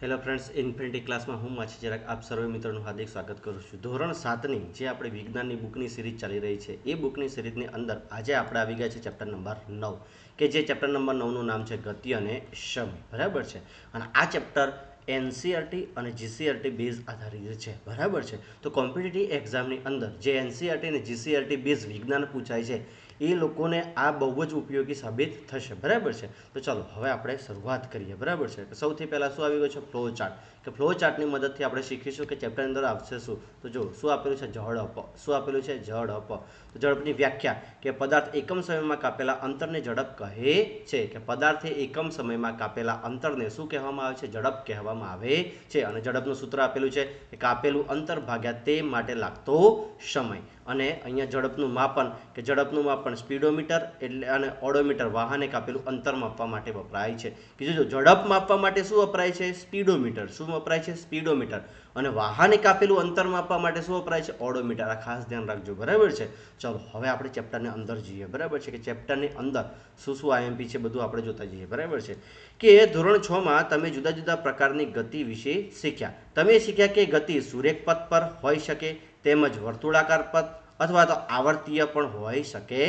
Hello friends, infinity ક્લાસમાં હું માછી જરાક આપ સર્વે મિત્રોનું હાર્દિક સ્વાગત કરું છું. ધોરણ 7ની જે આપણે વિજ્ઞાનની બુકની સિરીઝ ચાલી રહી છે, એ બુકની સિરીઝની અંદર આજે આપણે આવી ગયા છે ચેપ્ટર નંબર 9, કે જે ચેપ્ટર નંબર 9નું નામ છે ગતિ અને સમય. બરાબર છે. અને આ ચેપ્ટર એનસીઆરટી અને જીસીઆરટી બેઝ આધારિત છે. બરાબર છે. તો કોમ્પિટિટિવ એક્ઝામની અંદર જે એનસીઆરટી અને જીસીઆરટી બેઝ વિજ્ઞાન પૂછાય છે, એ લોકોને આ બહુ જ ઉપયોગી સાબિત થશે. બરાબર છે. તો ચાલો હવે આપણે શરૂઆત કરીએ. બરાબર છે. સૌથી પહેલાં શું આવી ગયું છે? Flow chart. કે ફ્લો ચાર્ટની મદદથી આપણે શીખીશું કે ચેપ્ટર અંદર આવશે શું. તો જો શું આપેલું છે? ઝડપ. શું આપેલું છે? ઝડપ. તો ઝડપની વ્યાખ્યા કે પદાર્થ એકમ સમયમાં કાપેલા અંતરને ઝડપ કહે છે. કે પદાર્થે એકમ સમયમાં કાપેલા અંતરને શું કહેવામાં આવે છે? ઝડપ કહેવામાં આવે છે. અને ઝડપનું સૂત્ર આપેલું છે કે કાપેલું અંતર ભાગ્યા તે માટે લાગતો સમય. અને અહીંયા ઝડપનું માપન કે ઝડપનું માપન સ્પીડોમીટર એટલે અને ઓડોમીટર વાહને કાપેલું અંતર માપવા માટે વપરાય છે. કીધું જો ઝડપ માપવા માટે શું વપરાય છે? સ્પીડોમીટર. શું વપરાય છે? સ્પીડોમીટર. અને વાહને કાપેલું અંતર માપવા માટે શું વપરાય છે? ઓડોમીટર. આ ખાસ ધ્યાન રાખજો. બરાબર છે. ચલો હવે આપણે ચેપ્ટરની અંદર જઈએ. બરાબર છે. કે ચેપ્ટરની અંદર શું શું આઈએમપી છે બધું આપણે જોતા જઈએ. બરાબર છે. કે ધોરણ 6માં તમે જુદા જુદા પ્રકારની ગતિ વિશે શીખ્યા. તમે શીખ્યા કે ગતિ સુરેખ પથ પર હોઈ શકે, તેમજ વર્તુળાકાર પથ અથવા તો આવર્તીય પણ હોઈ શકે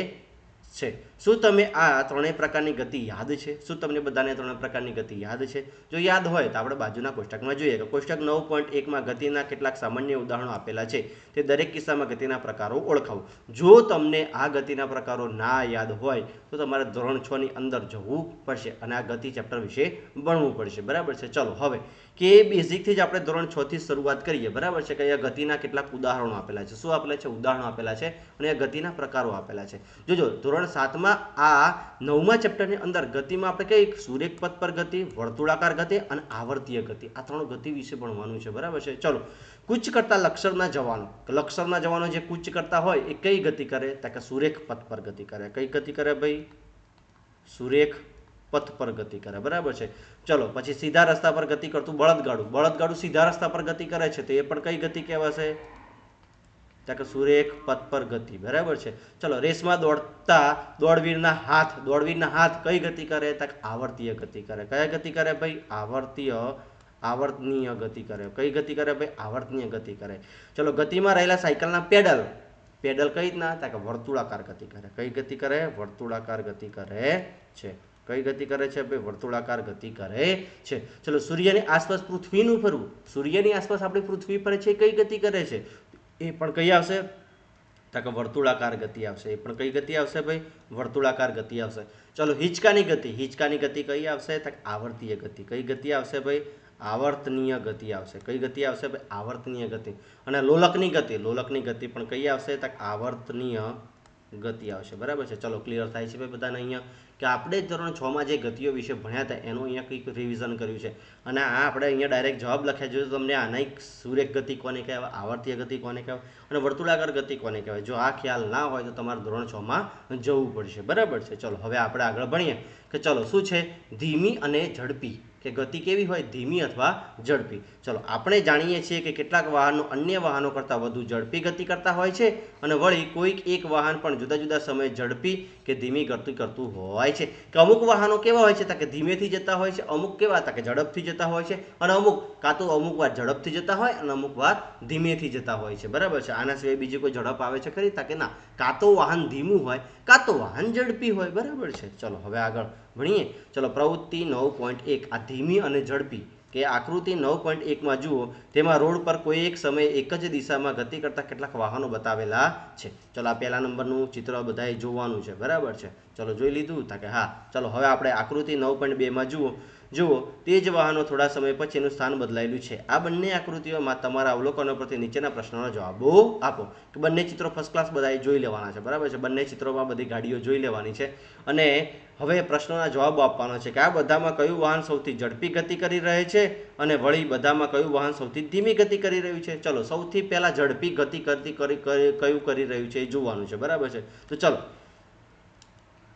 છે. શું તમે આ ત્રણેય પ્રકારની ગતિ યાદ છે? શું તમને બધાને ત્રણેય પ્રકારની ગતિ યાદ છે? જો યાદ હોય તો આપણે બાજુના કોષ્ટકમાં જોઈએ કે કોષ્ટક 9.1માં ગતિના કેટલાક સામાન્ય ઉદાહરણો આપેલા છે. તે દરેક કિસ્સામાં ગતિના પ્રકારો ઓળખાવો. જો તમને આ ગતિના પ્રકારો ના યાદ હોય તો તમારે ધોરણ 6ની અંદર જવું પડશે અને આ ગતિ ચેપ્ટર વિશે ભણવું પડશે. બરાબર છે. ચલો હવે કે બેઝિકથી જ આપણે ધોરણ 6 થી શરૂઆત કરીએ. બરાબર છે. કે અહીંયા ગતિના કેટલાક ઉદાહરણો આપેલા છે. શું આપેલા છે? ઉદાહરણો આપેલા છે અને આ ગતિના પ્રકારો આપેલા છે. જોજો ધોરણ 7માં આ 9મા ચેપ્ટરની અંદર ગતિમાં આપણે કઈ સુરેખ પથ પર ગતિ, વર્તુળાકાર ગતિ અને આવર્તીય ગતિ, આ ત્રણ ગતિ વિશે ભણવાનું છે. બરાબર છે. ચલો કૂચ કરતા લક્ષણના જવાનો. લક્ષણના જવાનો જે કૂચ કરતા હોય એ કઈ ગતિ કરે? તો કે સુરેખ પથ પર ગતિ કરે. કઈ ગતિ કરે ભાઈ? સુરેખ પથ પર ગતિ કરે. બરાબર છે. ચલો પછી સીધા રસ્તા પર ગતિ કરતું બળદગાડું. બળદગાડું સીધા રસ્તા પર ગતિ કરે છે તો એ પણ કઈ ગતિ કહેવાશે? કે સુરેખ પથ પર ગતિ. બરાબર છે. ચલો રેસમાં દોડતા દોડવીરના હાથ. દોડવીરના હાથ કઈ ગતિ કરે? તો આવર્તીય ગતિ કરે. કયા ગતિ કરે ભાઈ? આવર્તનીય ગતિ કરે. કઈ ગતિ કરે ભાઈ? આવર્તનીય ગતિ કરે. ચલો ગતિમાં રહેલા સાયકલના પેડલ. પેડલ કઈ રીતના? તો કે વર્તુળાકાર ગતિ કરે. કઈ ગતિ કરે? વર્તુળાકાર ગતિ કરે છે. કઈ ગતિ કરે છે ભાઈ? વર્તુળાકાર ગતિ કરે છે. ચલો સૂર્યની આસપાસ પૃથ્વીનું ફરવું. સૂર્યની આસપાસ આપણી પૃથ્વી ફરે છે, કઈ ગતિ કરે છે? એ પણ કઈ આવશે? તો કે વર્તુળાકાર ગતિ આવશે. એ પણ કઈ ગતિ આવશે ભાઈ? વર્તુળાકાર ગતિ આવશે. ચલો હિંચકાની ગતિ. હિંચકાની ગતિ કઈ આવશે? તો આવર્તીય ગતિ. કઈ ગતિ આવશે ભાઈ? આવર્તનીય ગતિ આવશે. કઈ ગતિ આવશે ભાઈ? આવર્તનીય ગતિ. અને લોલકની ગતિ. લોલકની ગતિ પણ કઈ આવશે? તો આવર્તનીય ગતિ આવશે. બરાબર છે. ચલો ક્લિયર થાય છે ભાઈ બધાને અહીંયા કે આપણે ધોરણ 6માં જે ગતિઓ વિશે ભણ્યા હતા એનું અહીંયા કંઈક રિવિઝન કર્યું છે. અને આ આપણે અહીંયા ડાયરેક્ટ જવાબ લખ્યા જોઈએ તો તમને આના સુરેખ ગતિ કોને કહેવાય, આવર્તીય ગતિ કોને કહેવાય અને વર્તુળાકાર ગતિ કોને કહેવાય. જો આ ખ્યાલ ના હોય તો તમારે ધોરણ 6માં જવું પડશે. બરાબર છે. ચલો હવે આપણે આગળ ભણીએ કે ચલો શું છે ધીમી અને ઝડપી. કે ગતિ કેવી હોય? ધીમી અથવા ઝડપી. ચલો આપણે જાણીએ છીએ કે કેટલાક વાહનો અન્ય વાહનો કરતાં વધુ ઝડપી ગતિ કરતા હોય છે અને વળી કોઈક એક વાહન પણ જુદા જુદા સમયે ઝડપી કે ધીમી ગતિ કરતું હોય છે. કે અમુક વાહનો કેવા હોય છે તો કે ધીમેથી જતા હોય છે, અમુક કેવા હતા કે ઝડપથી જતા હોય છે અને અમુક કાં તો અમુક વાર ઝડપથી જતા હોય અને અમુક વાર ધીમેથી જતા હોય છે. બરાબર છે. આના સિવાય બીજી કોઈ ઝડપ આવે છે ખરી? કે ના. કાં તો વાહન ધીમું હોય, કાં તો વાહન ઝડપી હોય. બરાબર છે. ચલો હવે આગળ ભણીએ. ચલો પ્રવૃત્તિ 9.1 આ ધીમી અને ઝડપી. કે આકૃતિ 9.1માં જુઓ, તેમાં રોડ પર કોઈ એક સમયે એક જ દિશામાં ગતિ કરતા કેટલાક વાહનો બતાવેલા છે. ચલો આ પહેલા નંબરનું ચિત્ર બધાએ જોવાનું છે. બરાબર છે. ચલો જોઈ લીધું? કે હા. ચલો હવે આપણે આકૃતિ 9.2માં જુઓ તે જ વાહનો થોડા સમય પછી એનું સ્થાન બદલાયેલું છે. આ બંને આકૃતિઓમાં તમારા અવલોકનો પરથી નીચેના પ્રશ્નોના જવાબો આપો. કે બંને ચિત્રો ફર્સ્ટ ક્લાસ બધાએ જોઈ લેવાના છે. બરાબર છે. બંને ચિત્રોમાં બધી ગાડીઓ જોઈ લેવાની છે અને હવે પ્રશ્નોના જવાબો આપવાનો છે કે આ બધામાં કયું વાહન સૌથી ઝડપી ગતિ કરી રહે છે અને વળી બધામાં કયું વાહન સૌથી ધીમી ગતિ કરી રહ્યું છે. ચલો સૌથી પહેલા ઝડપી ગતિ કયું કરી રહ્યું છે એ જોવાનું છે. બરાબર છે. તો ચલો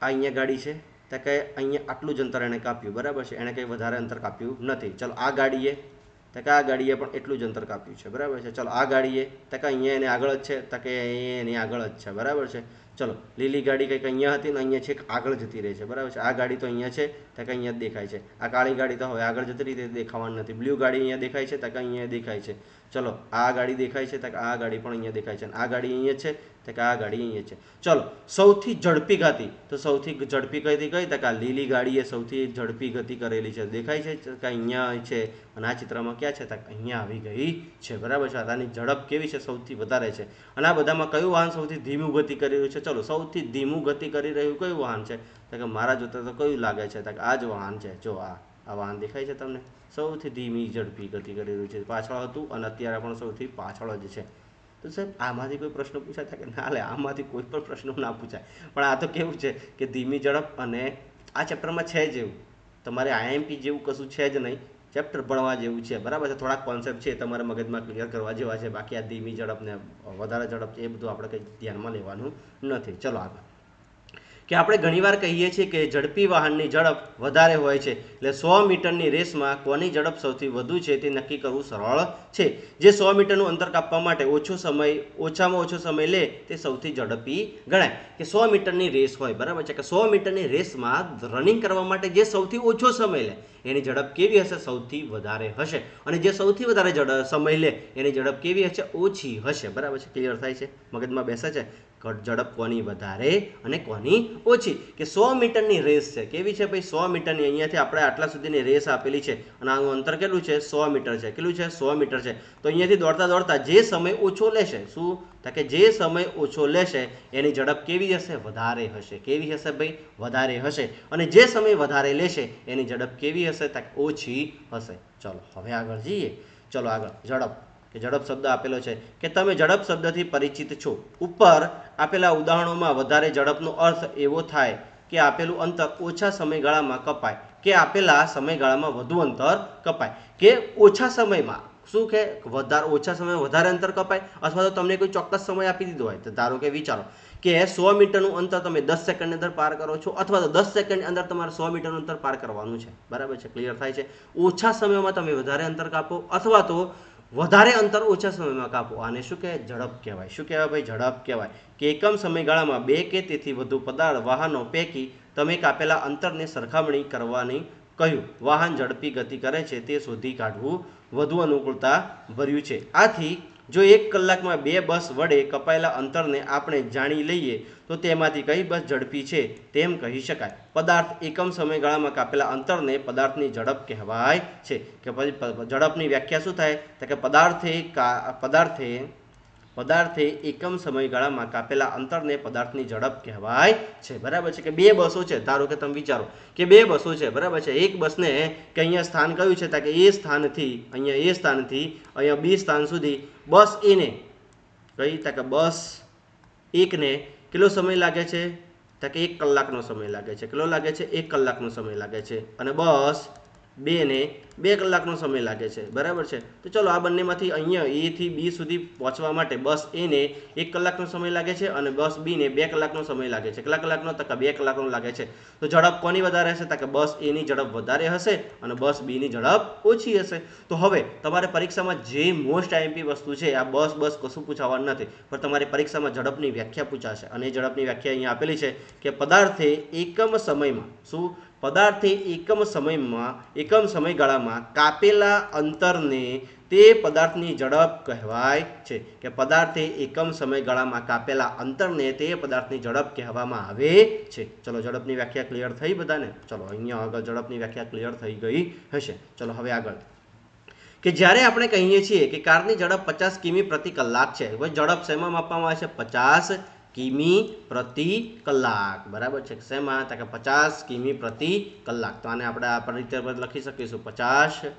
આ અહીંયા ગાડી છે તો કે અહીંયા આટલું જ અંતર એણે કાપ્યું. બરાબર છે. એણે કંઈ વધારે અંતર કાપ્યું નથી. ચલો આ ગાડીએ તો કે આ ગાડીએ પણ એટલું જ અંતર કાપ્યું છે. બરાબર છે. ચલો આ ગાડીએ તો કે અહીંયા એની આગળ જ છે તો કે એની આગળ જ છે. બરાબર છે. ચલો લીલી ગાડી કંઈક અહીંયા હતી ને અહીંયા છેક આગળ જતી રહે છે, બરાબર છે. આ ગાડી તો અહીંયા છે તો કે અહીંયા જ દેખાય છે. આ કાળી ગાડી તો હવે આગળ જતી રહી દેખાવાની નથી. બ્લુ ગાડી અહીંયા દેખાય છે તો કે અહીંયા દેખાય છે. ચલો આ ગાડી દેખાય છે તો કે આ ગાડી પણ અહીંયા દેખાય છે. આ ગાડી અહીંયા છે તો કે આ ગાડી અહીંયા છે. ચલો સૌથી ઝડપી ગતિ, તો સૌથી ઝડપી ગતિ કઈ તો કે આ લીલી ગાડીએ સૌથી ઝડપી ગતિ કરેલી છે, દેખાય છે કે અહીંયા છે. અને આ ચિત્રમાં ક્યાં છે તો અહીંયા આવી ગઈ છે, બરાબર છે. આની ઝડપ કેવી છે? સૌથી વધારે છે. અને આ બધામાં કયું વાહન સૌથી ધીમું ગતિ કરી રહ્યું છે? ચલો સૌથી ધીમું ગતિ કરી રહ્યું કયું વાહન છે તો કે મારા જોતા તો કયું લાગે છે તો કે આ જ વાહન છે. જો આ વાહન દેખાય છે તમને? સૌથી ધીમી ઝડપી ગતિ કરી રહ્યું છે. પાછળ હતું અને અત્યારે પણ સૌથી પાછળ જ છે. તો સાહેબ આમાંથી કોઈ પ્રશ્ન પૂછાય કે ના? લે આમાંથી કોઈ પણ પ્રશ્નો ના પૂછાય. પણ આ તો કેવું છે કે ધીમી ઝડપ, અને આ ચેપ્ટરમાં છે જ એવું. તમારે આઈએમપી જેવું કશું છે જ નહીં, ચેપ્ટર ભણવા જેવું છે, બરાબર છે. થોડાક કોન્સેપ્ટ છે તમારા મગજમાં ક્લિયર કરવા જેવા છે. બાકી આ ધીમી ઝડપ ને વધારે ઝડપ એ બધું આપણે કંઈ ધ્યાનમાં લેવાનું નથી. ચલો આગળ, કે આપણે ઘણીવાર કહીએ છીએ કે ઝડપી વાહનની ઝડપ વધારે હોય છે, એટલે 100 મીટરની રેસમાં કોની ઝડપ સૌથી વધુ છે તે નક્કી કરવું સરળ છે. જે 100 મીટરનું અંતર કાપવા માટે ઓછામાં ઓછો સમય લે તે સૌથી ઝડપી ગણાય. કે 100 મીટરની રેસ હોય, બરાબર છે. કે 100 મીટરની રેસમાં રનિંગ કરવા માટે જે સૌથી ઓછો સમય લે એની ઝડપ કેવી હશે? સૌથી વધારે હશે. અને જે સૌથી વધારે સમય લે એની ઝડપ કેવી હશે? ઓછી હશે, બરાબર છે. ક્લિયર થાય છે? મગજમાં બેસે છે? ઝડપ કોની વધારે અને કોની ઓછી? કે 100 મીટરની રેસ છે, કેવી છે ભાઈ? 100 મીટરની. અહીંયાથી આપણે આટલા સુધીની રેસ આપેલી છે અને આનું અંતર કેટલું છે? 100 મીટર છે. કેટલું છે? 100 મીટર છે. તો અહીંયાથી દોડતા દોડતા જે સમય ઓછો લેશે, શું તો કે જે સમય ઓછો લેશે એની ઝડપ કેવી હશે? વધારે હશે. કેવી હશે ભાઈ? વધારે હશે. અને જે સમય વધારે લેશે એની ઝડપ કેવી હશે? તો ઓછી હશે. ચલો હવે આગળ જઈએ. ચલો આગળ ઝડપ, કે ઝડપ શબ્દ આપેલો છે કે તમે ઝડપ શબ્દથી પરિચિત છો. ઉપર આપેલા ઉદાહરણોમાં વધારે ઝડપનો અર્થ એવો થાય કે આપેલું અંતર ઓછા સમયગાળામાં કપાય, કે આપેલા સમયગાળામાં વધુ અંતર કપાય. કે ઓછા સમયમાં શું કે ઓછા સમયમાં વધારે અંતર કપાય, અથવા તો તમને કોઈ ચોક્કસ સમય આપી દીધો હોય. તો ધારો કે વિચારો કે 100 મીટરનું અંતર તમે 10 સેકન્ડની અંદર પાર કરો છો, અથવા તો 10 સેકન્ડની અંદર તમારે 100 મીટરનું અંતર પાર કરવાનું છે, બરાબર છે. ક્લિયર થાય છે? ઓછા સમયમાં તમે વધારે અંતર કાપો, અથવા તો વધારે અંતર ઓછા સમયમાં કાપો. આને શું કહેવાય? ઝડપ કહેવાય. શું કહેવાય ભાઈ? ઝડપ કહેવાય. કે એકમ સમયગાળામાં 2 કે તેથી વધુ વાહનો પૈકી તમે કાપેલા અંતરની સરખામણી કરવાની કહ્યું. વાહન ઝડપી ગતિ કરે છે તે શોધી કાઢવું વધુ અનુકૂળતા ભર્યું છે. આથી જો 1 કલાકમાં 2 બસ વડે કપાયેલા અંતરને આપણે જાણી લઈએ તો તેમાંથી કઈ બસ ઝડપી છે તેમ કહી શકાય. પદાર્થ એકમ સમયગાળામાં કાપેલા અંતરને પદાર્થની ઝડપ કહેવાય છે. કે પછી ઝડપની વ્યાખ્યા શું થાય તો કે પદાર્થે એકમ સમયગાળામાં કાપેલા અંતરને પદાર્થની ઝડપ કહેવાય છે, બરાબર છે. કે 2 બસો છે, ધારો કે તમે વિચારો કે 2 બસો છે, બરાબર છે. એક બસને કે અહીંયા સ્થાન કયું છે તો કે એ સ્થાનથી અહીંયા બી સ્થાન સુધી બસ એને કઈ તો કે બસ એકને કેટલો સમય લાગે છે તો કે 1 કલાકનો સમય લાગે છે. કેટલો લાગે છે? 1 કલાકનો સમય લાગે છે. અને બસ 2 ને 2 કલાકનો સમય લાગે છે, બરાબર છે. તો ચલો આ બંનેમાંથી અહીંયા એ થી બી સુધી પહોંચવા માટે બસ એ ને 1 કલાકનો સમય લાગે છે અને બસ બી ને 2 કલાકનો સમય લાગે છે. કેટલા કલાકનો? તો કે 2 કલાકનો લાગે છે. તો ઝડપ કોની વધારે હશે તો કે બસ એ ની ઝડપ વધારે હશે અને બસ બી ની ઝડપ ઓછી હશે. તો હવે તમારે પરીક્ષામાં જે મોસ્ટ આઈએમપી વસ્તુ છે, આ બસ કશું પૂછાવાનું નથી, પણ તમારી પરીક્ષામાં ઝડપની વ્યાખ્યા પૂછાશે. અને એ ઝડપની વ્યાખ્યા અહીંયા આપેલી છે કે પદાર્થે એકમ સમયમાં શું? પદાર્થે એકમ સમયગાળામાં કાપેલા અંતરને તે પદાર્થની ઝડપ કહેવાય છે. કે પદાર્થે એકમ સમયગાળામાં કાપેલા અંતરને તે પદાર્થની ઝડપ કહેવામાં આવે છે. ચલો ઝડપની વ્યાખ્યા ક્લિયર થઈ બધાને? ચલો અહીંયા આગળ ઝડપની વ્યાખ્યા ક્લિયર થઈ ગઈ હશે. ચલો હવે આગળ, કે જ્યારે આપણે કહીએ છીએ કે કારની ઝડપ 50 કિમી પ્રતિ કલાક છે. ઝડપ શેમાં માપવામાં આવે છે? 50 કિમી પ્રતિ કલાક, બરાબર છે. શેમાં તો કે 50 કિમી પ્રતિ કલાક. તો આને આપણે આ રીતે લખી શકીશું 50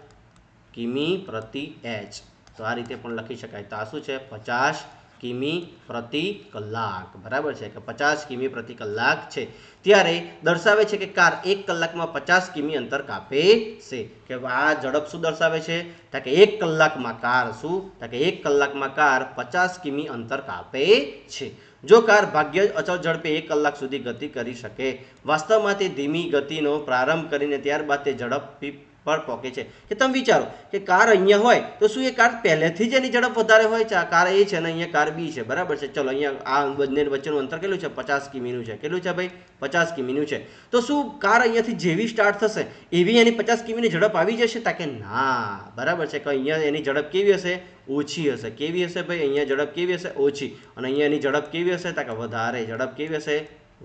કિમી પ્રતિ h. તો આ રીતે પણ લખી શકાય. તો આ શું છે? 50 કિમી પ્રતિ કલાક, બરાબર છે. કે 50 કિમી પ્રતિ કલાક છે. ત્યારે દર્શાવે છે કે કાર 1 કલાકમાં 50 કિમી અંતર કાપે છે. કે આ ઝડપ શું દર્શાવે છે તો કે 1 કલાકમાં કાર શું તો કે 1 કલાકમાં કાર 50 કિમી અંતર કાપે છે. જો કાર ભાગ્ય જ અચળ ઝડપે 1 કલાક સુધી ગતિ કરી શકે. વાસ્તવમાં તે ધીમી ગતિનો પ્રારંભ કરીને ત્યારબાદ તે પર પહોંચે છે. કે તમે વિચારો કે કાર અહીંયા હોય તો શું એ કાર પહેલેથી જ એની ઝડપ વધારે હોય છે? કાર એ છે અને અહીંયા કાર બી છે, બરાબર છે. ચલો અહીંયા આ બંને વચ્ચેનું અંતર કેટલું છે? 50 કિમીનું છે. કેટલું છે ભાઈ? 50 કિમીનું છે. તો શું કાર અહીંયાથી જેવી સ્ટાર્ટ થશે એવી એની 50 કિમીની ઝડપ આવી જશે? તાકે ના, બરાબર છે. કે અહીંયા એની ઝડપ કેવી હશે? ઓછી હશે. કેવી હશે ભાઈ? અહીંયા ઝડપ કેવી હશે? ઓછી. અને અહીંયા એની ઝડપ કેવી હશે? તાકે વધારે. ઝડપ કેવી હશે?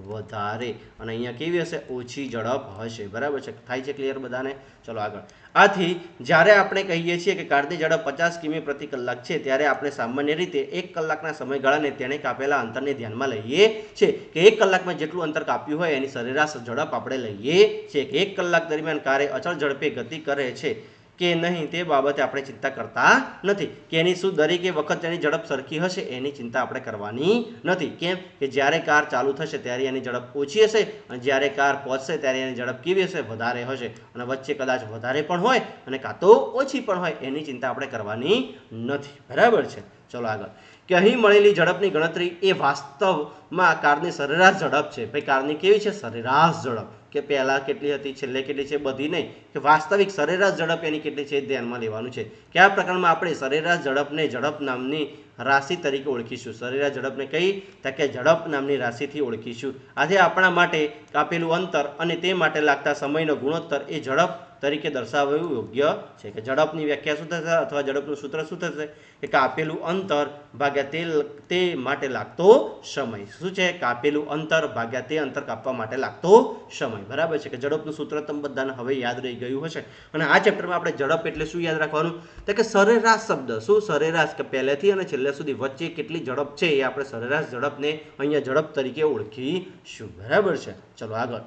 વધારે. અને અહીંયા કેવી હશે? ઓછી ઝડપ હશે, બરાબર છે. થાય છે ક્લિયર બધાને? ચલો આગળ. આથી જ્યારે આપણે કહીએ છીએ કે કારની ઝડપ 50 કિમી પ્રતિ કલાક છે ત્યારે આપણે સામાન્ય રીતે 1 કલાકના સમયગાળાને તેણે કાપેલા અંતરને ધ્યાનમાં લઈએ છીએ કે 1 કલાકમાં જેટલું અંતર કાપ્યું હોય એની સરેરાશ ઝડપ આપણે લઈએ છીએ. કે 1 કલાક દરમિયાન કારે અચળ ઝડપે ગતિ કરે છે કે નહીં તે બાબતે આપણે ચિંતા કરતા નથી. કે એની શું દરેકે વખત એની ઝડપ સરખી હશે એની ચિંતા આપણે કરવાની નથી. કેમ કે જ્યારે કાર ચાલુ થશે ત્યારે એની ઝડપ ઓછી હશે અને જ્યારે કાર પહોંચશે ત્યારે એની ઝડપ કેવી હશે? વધારે હશે. અને વચ્ચે કદાચ વધારે પણ હોય અને કાં તો ઓછી પણ હોય એની ચિંતા આપણે કરવાની નથી, બરાબર છે. ચલો આગળ. કે અહીં મળેલી ઝડપની ગણતરી એ વાસ્તવમાં કારની સરેરાશ ઝડપ છે. ભાઈ કારની કેવી છે? સરેરાશ ઝડપ. કે પહેલાં કેટલી હતી, છેલ્લે કેટલી છે, બધી નહીં. કે વાસ્તવિક સરેરાશ ઝડપ એની કેટલી છે ધ્યાનમાં લેવાનું છે. કે આ પ્રકરણમાં આપણે સરેરાશ ઝડપને ઝડપ નામની રાશિ તરીકે ઓળખીશું. સરેરાશ ઝડપને કઈ? કે ઝડપ નામની રાશિથી ઓળખીશું. આજે આપણા માટે કાપેલું અંતર અને તે માટે લાગતા સમયનો ગુણોત્તર એ ઝડપ તરીકે દર્શાવવું યોગ્ય છે. કે ઝડપની વ્યાખ્યા શું થશે અથવા ઝડપનું સૂત્ર શું થશે? કે કાપેલું અંતર ભાગ્યા તે માટે લાગતો સમય. શું છે? કાપેલું અંતર ભાગ્યા તે અંતર કાપવા માટે લાગતો સમય, બરાબર છે. કે ઝડપનું સૂત્ર તમે બધાને હવે યાદ રહી ગયું હશે. અને આ ચેપ્ટરમાં આપણે ઝડપ એટલે શું યાદ રાખવાનું? તો કે સરેરાશ શબ્દ. શું સરેરાશ? કે પહેલેથી અને છેલ્લે સુધી વચ્ચે કેટલી ઝડપ છે એ આપણે સરેરાશ ઝડપને અહીંયા ઝડપ તરીકે ઓળખીશું, બરાબર છે. ચલો આગળ.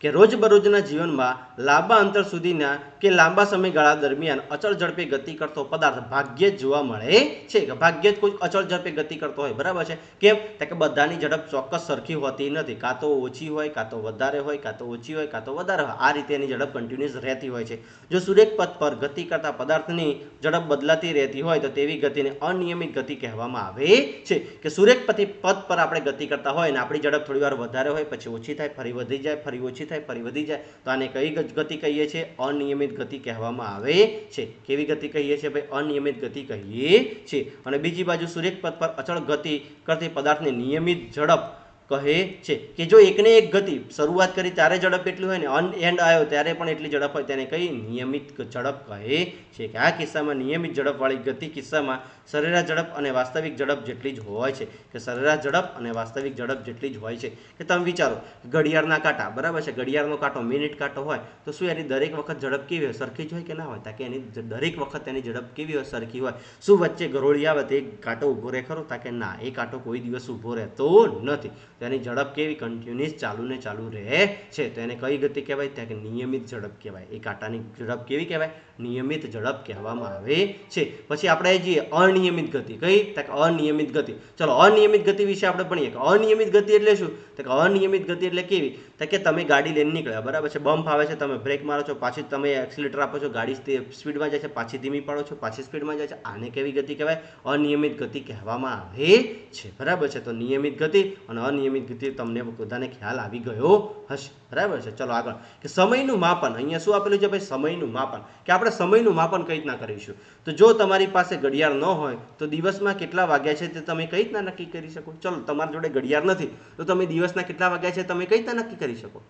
કે રોજબરોજના જીવનમાં લાંબા અંતર સુધીના કે લાંબા સમયગાળા દરમિયાન અચળ ઝડપે ગતિ કરતો પદાર્થ ભાગ્યે જ જોવા મળે છે. કે ભાગ્યે જ કોઈ અચળ ઝડપે ગતિ કરતો હોય, બરાબર છે. કેમ? કે બધાની ઝડપ ચોક્કસ સરખી હોતી નથી. કાં તો ઓછી હોય, કાં તો વધારે હોય, કાં તો ઓછી હોય, કાં તો વધારે હોય. આ રીતે એની ઝડપ કન્ટિન્યુઅસ રહેતી હોય છે. જો સુરેખ પથ પર ગતિ કરતા પદાર્થની ઝડપ બદલાતી રહેતી હોય તો તેવી ગતિને અનિયમિત ગતિ કહેવામાં આવે છે. કે સુરેખ પથ પર આપણે ગતિ કરતા હોય અને આપણી ઝડપ થોડી વાર વધારે હોય, પછી ઓછી થાય, ફરી વધી જાય, ફરી ઓછી થાય, ફરી વધી જાય, તો આને કઈ ગતિ કહીએ છીએ? અનિયમિત ગતિ કહેવામાં આવે છે. કેવી ગતિ કહીએ છીએ ભાઈ? અનિયમિત ગતિ કહીએ છીએ. અને બીજી બાજુ સુરેખ પથ પર અચળ ગતિ કરતી પદાર્થને નિયમિત ઝડપ કહે છે. કે જો એકને એક ગતિ શરૂઆત કરી ત્યારે ઝડપ એટલી હોય ને એન્ડ આવ્યો ત્યારે પણ એટલી ઝડપ હોય તેને કઈ? નિયમિત ઝડપ કહે છે. કે આ કિસ્સામાં નિયમિત ઝડપવાળી ગતિ કિસ્સામાં સરેરાશ ઝડપ અને વાસ્તવિક ઝડપ જેટલી જ હોય છે. કે સરેરાશ ઝડપ અને વાસ્તવિક ઝડપ જેટલી જ હોય છે. કે તમે વિચારો ઘડિયાળના કાંટા, બરાબર છે. ઘડિયાળનો કાંટો મિનિટ કાંટો હોય તો શું એની દરેક વખત ઝડપ કેવી હોય? સરખી જ હોય કે ના હોય? તાકે એની દરેક વખત એની ઝડપ કેવી હોય? સરખી હોય. શું વચ્ચે ગરોળી આવે તો એ કાંટો ઊભો રહે ખરો? તાકે ના, એ કાંટો કોઈ દિવસ ઊભો રહેતો નથી. તેની ઝડપ કેવી? કન્ટિન્યુઅસ ચાલુ ને ચાલુ રહે છે. તો એને કઈ ગતિ કહેવાય? ત્યાં કે નિયમિત ઝડપ કહેવાય. એ કાંટાની ઝડપ કેવી કહેવાય? નિયમિત ઝડપ કહેવામાં આવે છે. પછી આપણે જઈએ અનિયમિત ગતિ. કઈ? ત્યાં કે અનિયમિત ગતિ. ચલો અનિયમિત ગતિ વિશે આપણે ભણીએ. કે અનિયમિત ગતિ એટલે શું? તો કે અનિયમિત ગતિ એટલે કેવી? તો કે તમે ગાડી લઈને નીકળ્યા, બરાબર છે. બમ્પ આવે છે, તમે બ્રેક મારો છો, પાછી તમે એક્સિલેટર આપો છો, ગાડી સ્પીડમાં જાય છે, પાછી ધીમી પાડો છો, પાછી સ્પીડમાં જાય છે. આને કેવી ગતિ કહેવાય? અનિયમિત ગતિ કહેવામાં આવે છે, બરાબર છે. તો નિયમિત ગતિ અને અનિયમિત ગતિ તમને બધાને ખ્યાલ આવી ગયો હશે, બરાબર છે. ચલો આગળ. કે સમયનું માપન. અહીંયા શું આપેલું છે ભાઈ? સમયનું માપન. કે આપણે સમયનું માપન કઈ રીતના કરીશું? તો જો તમારી પાસે ઘડિયાળ ન હોય તો દિવસમાં કેટલા વાગ્યા છે તે તમે કઈ રીતના નક્કી કરી શકો? ચલો તમારી જોડે ઘડિયાળ નથી તો તમે દિવસના કેટલા વાગ્યા છે તમે કઈ રીતના નક્કી કરી શકો?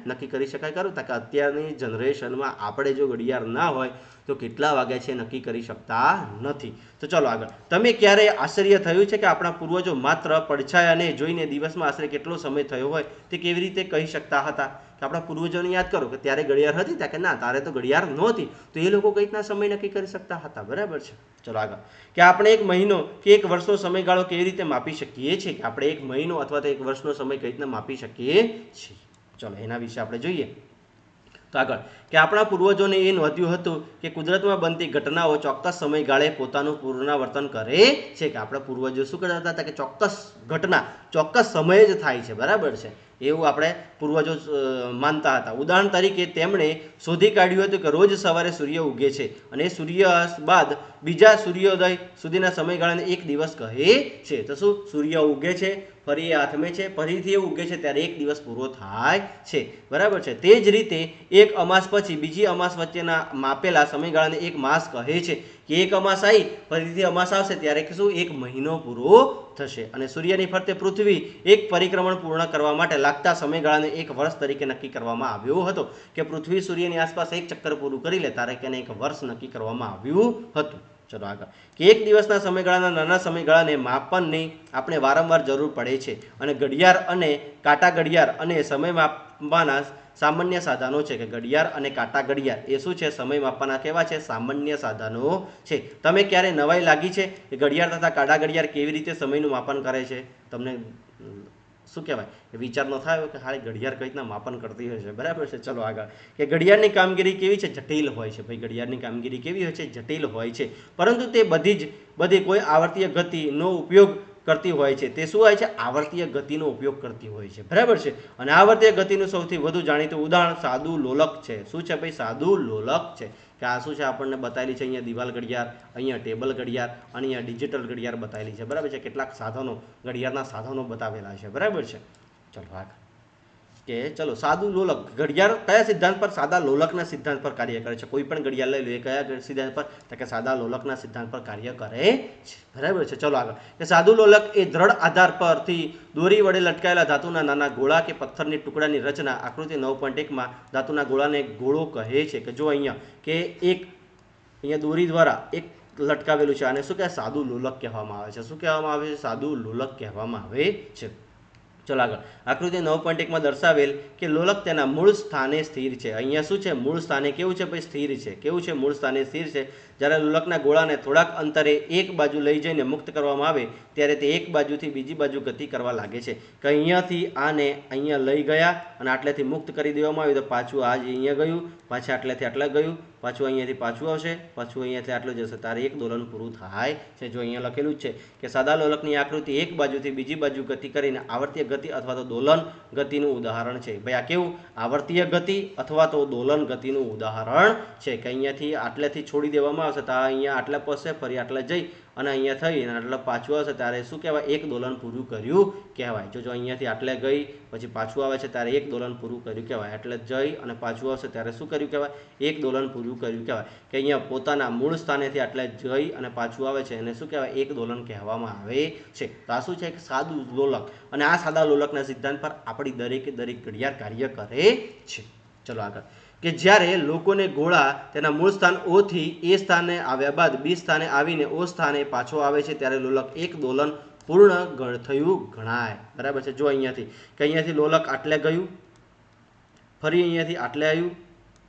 નક્કી કરી શકાય ખરું? કે અત્યારની જનરેશનમાં આપણે જો ઘડિયાળ ના હોય તો કેટલા વાગ્યા છે નક્કી કરી શકતા નથી. તો ચલો આગળ. તમે ક્યારે આશ્ચર્ય થયું છે કે આપણા પૂર્વજો માત્ર પડછાયાને જોઈને દિવસમાં આશરે કેટલો સમય થયો હોય તે કેવી રીતે કહી શકતા હતા? કે આપણા પૂર્વજોને યાદ કરો કે ત્યારે ઘડિયાળ હતી, ત્યાં કે ના, તારે તો ઘડિયાળ નહોતી, તો એ લોકો કઈ રીતના સમય નક્કી કરી શકતા હતા, બરાબર છે. ચલો આગળ. કે આપણે એક મહિનો કે એક વર્ષનો સમયગાળો કેવી રીતે માપી શકીએ છીએ? કે આપણે એક મહિનો અથવા તો એક વર્ષનો સમય કઈ રીતના માપી શકીએ છીએ? ચલો એના વિશે આપણે જોઈએ. તો આગળ. કે આપણા પૂર્વજોને એ નોંધ્યું હતું કે કુદરતમાં બનતી ઘટનાઓ ચોક્કસ સમયગાળે પોતાનું પુનરાવર્તન કરે છે. કે આપણા પૂર્વજો શું કરતા હતા? કે ચોક્કસ ઘટના ચોક્કસ સમયે જ થાય છે, બરાબર છે. એવું આપણે પૂર્વજો માનતા હતા. ઉદાહરણ તરીકે તેમણે શોધી કાઢ્યું હતું કે રોજ સવારે સૂર્ય ઉગે છે અને સૂર્યાસ્ત બાદ બીજા સૂર્યોદય સુધીના સમયગાળાને એક દિવસ કહે છે. તો શું? સૂર્ય ઉગે છે ફરી એ આથમે છે, ફરીથી એ ઉગે છે ત્યારે 1 દિવસ પૂરો થાય છે, બરાબર છે. તે જ રીતે એક અમાસ પછી બીજી અમાસ વચ્ચેના માપેલા સમયગાળાને એક માસ કહે છે કે એક અમાસ આવી ફરીથી અમાસ આવશે ત્યારે શું 1 મહિનો પૂરો થશે. અને સૂર્યની ફરતે પૃથ્વી એક પરિક્રમણ પૂર્ણ કરવા માટે લાગતા સમયગાળાને 1 વર્ષ તરીકે નક્કી કરવામાં આવ્યો હતો, કે પૃથ્વી સૂર્યની આસપાસ એક ચક્કર પૂરું કરી લે ત્યારે તેને 1 વર્ષ નક્કી કરવામાં આવ્યું હતું. ચલો આગળ, કે 1 દિવસના સમયગાળાના નાના સમયગાળાને માપનની આપણે વારંવાર જરૂર પડે છે, અને ઘડિયાળ અને કાંટા ઘડિયાળ અને સમય માપવાના સામાન્ય સાધનો છે. કે ઘડિયાળ અને કાંટા ઘડિયાળ એ શું છે? સમય માપવાના કેવા છે? સામાન્ય સાધનો છે. તમે ક્યારે નવાઈ લાગી છે કે ઘડિયાળ તથા કાંટા ઘડિયાળ કેવી રીતે સમયનું માપન કરે છે? તમને શું કહેવાય, વિચાર ન થાય કે હારી ઘડિયાળ કઈ રીતના માપન કરતી હોય છે, બરાબર છે. ચલો આગળ, કે ઘડિયાળની કામગીરી કેવી છે? જટિલ હોય છે. ભાઈ ઘડિયાળની કામગીરી કેવી હોય છે? જટિલ હોય છે, પરંતુ તે બધી કોઈ આવર્તીય ગતિનો ઉપયોગ કરતી હોય છે. તે શું હોય છે? આવર્તીય ગતિનો ઉપયોગ કરતી હોય છે, બરાબર છે. અને આવર્તીય ગતિનું સૌથી વધુ જાણીતું ઉદાહરણ સાદું લોલક છે. શું છે ભાઈ? સાદું લોલક છે. કે આ શું છે? આપણને બતાવેલી છે અહીંયા દિવાલ ઘડિયાળ, અહીંયા ટેબલ ઘડિયાળ અને અહીંયા ડિજિટલ ઘડિયાળ બતાવેલી છે, બરાબર છે. કેટલાક સાધનો, ઘડિયાળના સાધનો બતાવેલા છે, બરાબર છે. ચલો આગળ, કે ચલો સાદું લોલક ઘડિયાળ કયા સિદ્ધાંત પર? સાદા લોલકના સિદ્ધાંત પર કાર્ય કરે છે. કોઈ પણ ઘડિયાળ લઈ લો એ કયા સિદ્ધાંત પર? તો કે સાદા લોલકના સિદ્ધાંત પર કાર્ય કરે છે, બરાબર છે. ચલો આગળ, કે સાદું લોલક એ દ્રઢ આધાર પરથી દોરી વડે લટકાયેલા ધાતુના નાના ગોળા કે પથ્થરની ટુકડાની રચના. આકૃતિ 9.1માં ધાતુના ગોળાને ગોળો કહે છે. કે જો અહીંયા કે અહીંયા દોરી દ્વારા એક લટકાવેલું છે, અને શું કહેવાય? સાદું લોલક કહેવામાં આવે છે. શું કહેવામાં આવે છે? સાદું લોલક કહેવામાં આવે છે. ચલો આગળ, આકૃતિ 9.1માં દર્શાવેલ કે લોલક તેના મૂળ સ્થાને સ્થિર છે. અહીંયા શું છે? મૂળ સ્થાને કેવું છે ભાઈ? સ્થિર છે. કેવું છે? મૂળ સ્થાને સ્થિર છે. જ્યારે લોલકના ગોળાને થોડાક અંતરે એક બાજુ લઈ જઈને મુક્ત કરવામાં આવે ત્યારે તે એક બાજુથી બીજી બાજુ ગતિ કરવા લાગે છે. કે અહીંયાથી આને અહીંયા લઈ ગયા અને આટલેથી મુક્ત કરી દેવામાં આવ્યું તો પાછું આ જ અહીંયા ગયું, પાછા આટલેથી આટલા ગયું, પાછું અહીંયાથી પાછું આવશે, પાછું અહીંયાથી આટલું જશે, તારે એક દોલન પૂરું થાય છે. જો અહીંયા લખેલું જ છે કે સાદા લોલકની આકૃતિ એક બાજુથી બીજી બાજુ ગતિ કરીને આવર્તીય ગતિ અથવા તો દોલન ગતિનું ઉદાહરણ છે. ભાઈ આ કેવું? આવર્તીય ગતિ અથવા તો દોલન ગતિનું ઉદાહરણ છે. કે અહીંયાથી આટલેથી છોડી દેવામાં આવશે તો અહીંયા આટલા પહોંચશે, ફરી આટલા જઈ અને અહીંયા થઈ અને આટલા પાછું આવશે ત્યારે શું કહેવાય? એક દોલન પૂરું કર્યું કહેવાય. જો અહીંયાથી આટલે ગઈ પછી પાછું આવે છે ત્યારે એક દોલન પૂરું કર્યું કહેવાય. એટલે જઈ અને પાછું આવશે ત્યારે શું કર્યું કહેવાય? એક દોલન પૂરું કર્યું કહેવાય. કે અહીંયા પોતાના મૂળ સ્થાનેથી આટલે જઈ અને પાછું આવે છે એને શું કહેવાય? એક દોલન કહેવામાં આવે છે. તો આ શું છે? એક સાદું લોલક. અને આ સાદા લોલકના સિદ્ધાંત પર આપણી દરેક ઘડિયાળ કાર્ય કરે છે. ચલો આગળ, કે જ્યારે લોકોને ગોળા તેના મૂળ સ્થાન ઓ થી એ સ્થાને આવ્યા બાદ બી સ્થાને આવીને ઓ સ્થાને પાછો આવે છે ત્યારે લોલક એક દોલન પૂર્ણ થયું ગણાય, બરાબર છે. જો અહીંયાથી કે અહીંયાથી લોલક આટલે ગયું, ફરી અહીંયાથી આટલે આવ્યું,